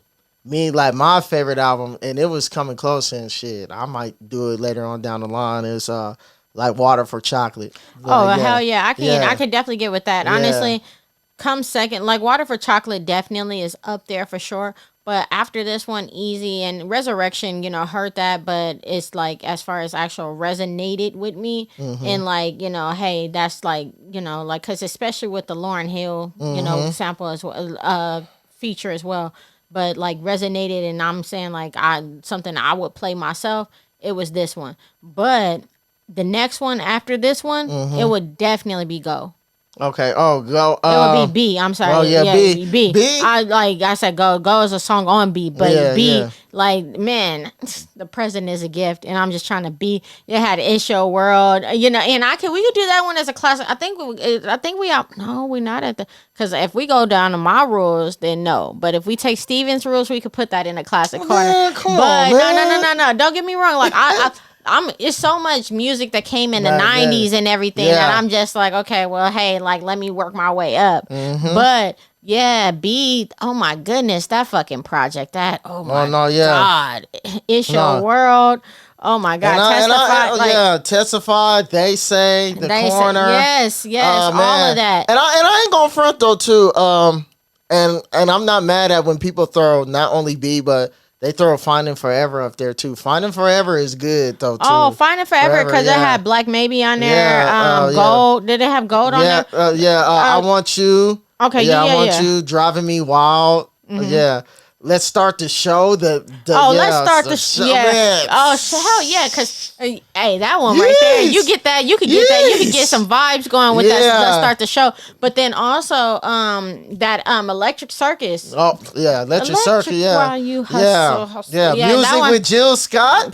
me, like my favorite album, and it was coming close, and shit, I might do it later on down the line, is like Water for Chocolate. Hell yeah. I can definitely get with that. Honestly, come second, like Water for Chocolate definitely is up there for sure. But after this one, Easy and Resurrection, you know, heard that, but it's like, as far as actual resonated with me, and like, you know, hey, that's like, you know, like, because especially with the Lauryn Hill, you know, sample as well, feature as well. But like resonated, and I'm saying like something I would play myself, it was this one. But the next one after this one, it would definitely be Go. Okay. Oh, Go. It would be B. I'm sorry. Oh, yeah, B. B. B? I said Go. Go is a song on B, but Yeah, B, yeah. like, man, the president is a gift, and I'm just trying to be. It had It's Your World, and we could do that one as a classic. I think we out. No, we're not at the, because if we go down to my rules, then no. But if we take Steven's rules, we could put that in a classic corner. Man, come but on, man. no. Don't get me wrong. Like it's so much music that came in the Right, 90s and everything Yeah. that I'm just like, okay, well, hey, like, let me work my way up. But yeah, B, oh my goodness, that fucking project, oh my God. It's Your World. Oh my God. Testify, They Say, The Corner. Yes, all of that. And I ain't gonna front though too. And I'm not mad at when people throw not only B, but they throw Finding Forever up there too. Finding Forever is good though too. Oh, Finding Forever, because it had Black Maybe on there. Gold. Did it have Gold on there? I Want You. Okay, I Want You. Driving Me Wild. Yeah. Let's Start the Show. Let's start the show. Yeah. Man. Oh, hell yeah, because hey, that one right there, you get that. You could get that. You could get some vibes going with that. Let's Start the Show. But then also that Electric Circus. Oh yeah, Electric Circus. Yeah. While You Hustle. Yeah. Music with Jill Scott.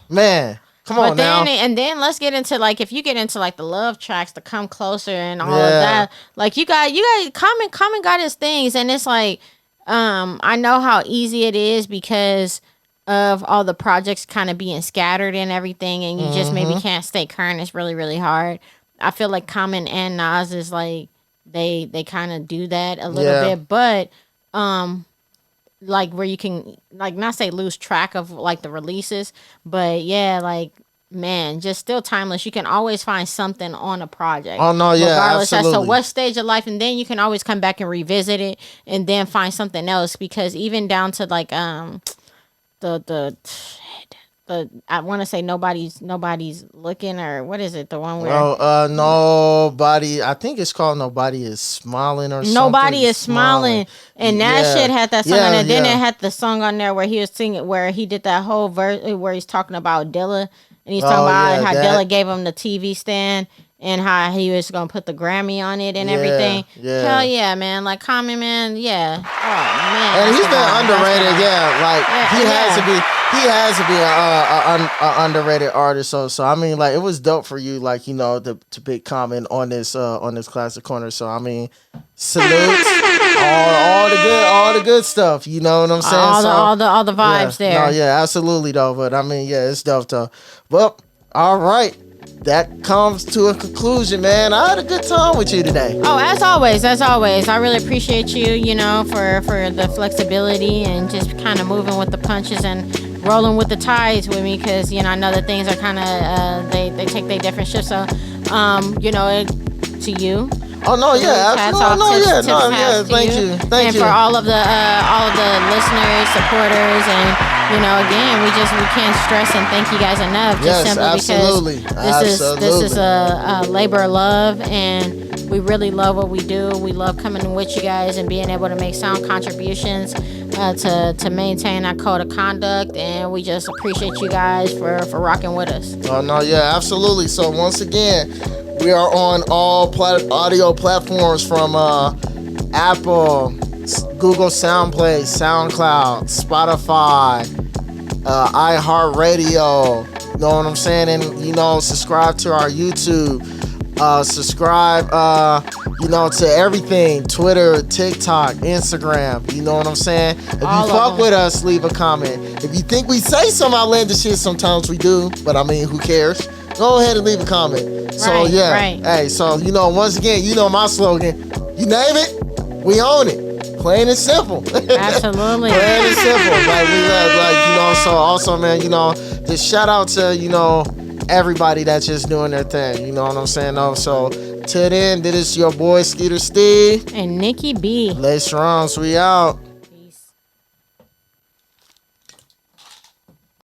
Man. Come on now. Then let's get into, like, if you get into like the love tracks, to Come Closer and all of that. Like you got Common got his things, and it's like, I know how easy it is because of all the projects kind of being scattered and everything, and you just maybe can't stay current. It's really, really hard. I feel like Common and Nas is like they kind of do that a little bit, but like where you can, like, not say lose track of like the releases, but yeah, like, man, just still timeless. You can always find something on a project. Oh no, yeah, regardless absolutely. as to what stage of life, and then you can always come back and revisit it, and then find something else. Because even down to like the I want to say nobody's looking, or what is it? The one where nobody. I think it's called Nobody Is Smiling or something. Nobody Is Smiling, and that shit had that song on it. Then it had the song on there where he was singing, where he did that whole verse where he's talking about Dilla. And he's talking about how Dilla gave him the TV stand and how he was going to put the Grammy on it and everything. Yeah. Hell yeah, man. Like, Common, man, yeah. Oh, man. And he's been underrated, Like, he has to be an underrated artist. So, I mean, like, it was dope for you, like, to pick Common on this Classic Corner. So, I mean, salute. all the good stuff, you know what I'm saying? All the vibes there. No, yeah, absolutely though. But I mean, yeah, it's dope though. Well, all right. That comes to a conclusion, man. I had a good time with you today. Oh, as always. I really appreciate you, for the flexibility and just kind of moving with the punches and rolling with the tides with me, because, I know that things are kind of, they take their different shifts. So, to you. Oh no, yeah, absolutely. Thank you. And for all of the listeners, supporters, and again, we can't stress and thank you guys enough. Just simply absolutely. Because this is a labor of love, and we really love what we do. We love coming with you guys and being able to make sound contributions to maintain our code of conduct, and we just appreciate you guys for rocking with us. Oh no, yeah, absolutely. So once again, we are on all audio platforms from Apple, Google Soundplay, SoundCloud, Spotify, iHeartRadio. You know what I'm saying? And, subscribe to our YouTube. Subscribe, to everything. Twitter, TikTok, Instagram. You know what I'm saying? If you fuck with us, leave a comment. If you think we say some outlandish shit, sometimes we do. But, I mean, who cares? Go ahead and leave a comment. So, Hey, so, once again, my slogan. You name it, we own it. Plain and simple. Absolutely. Plain and simple. Like, we love, so also, man, just shout out to, everybody that's just doing their thing. You know what I'm saying? So, till then, this is your boy, Skeeter Steve. And Nikki B. Lace Rounds, we out.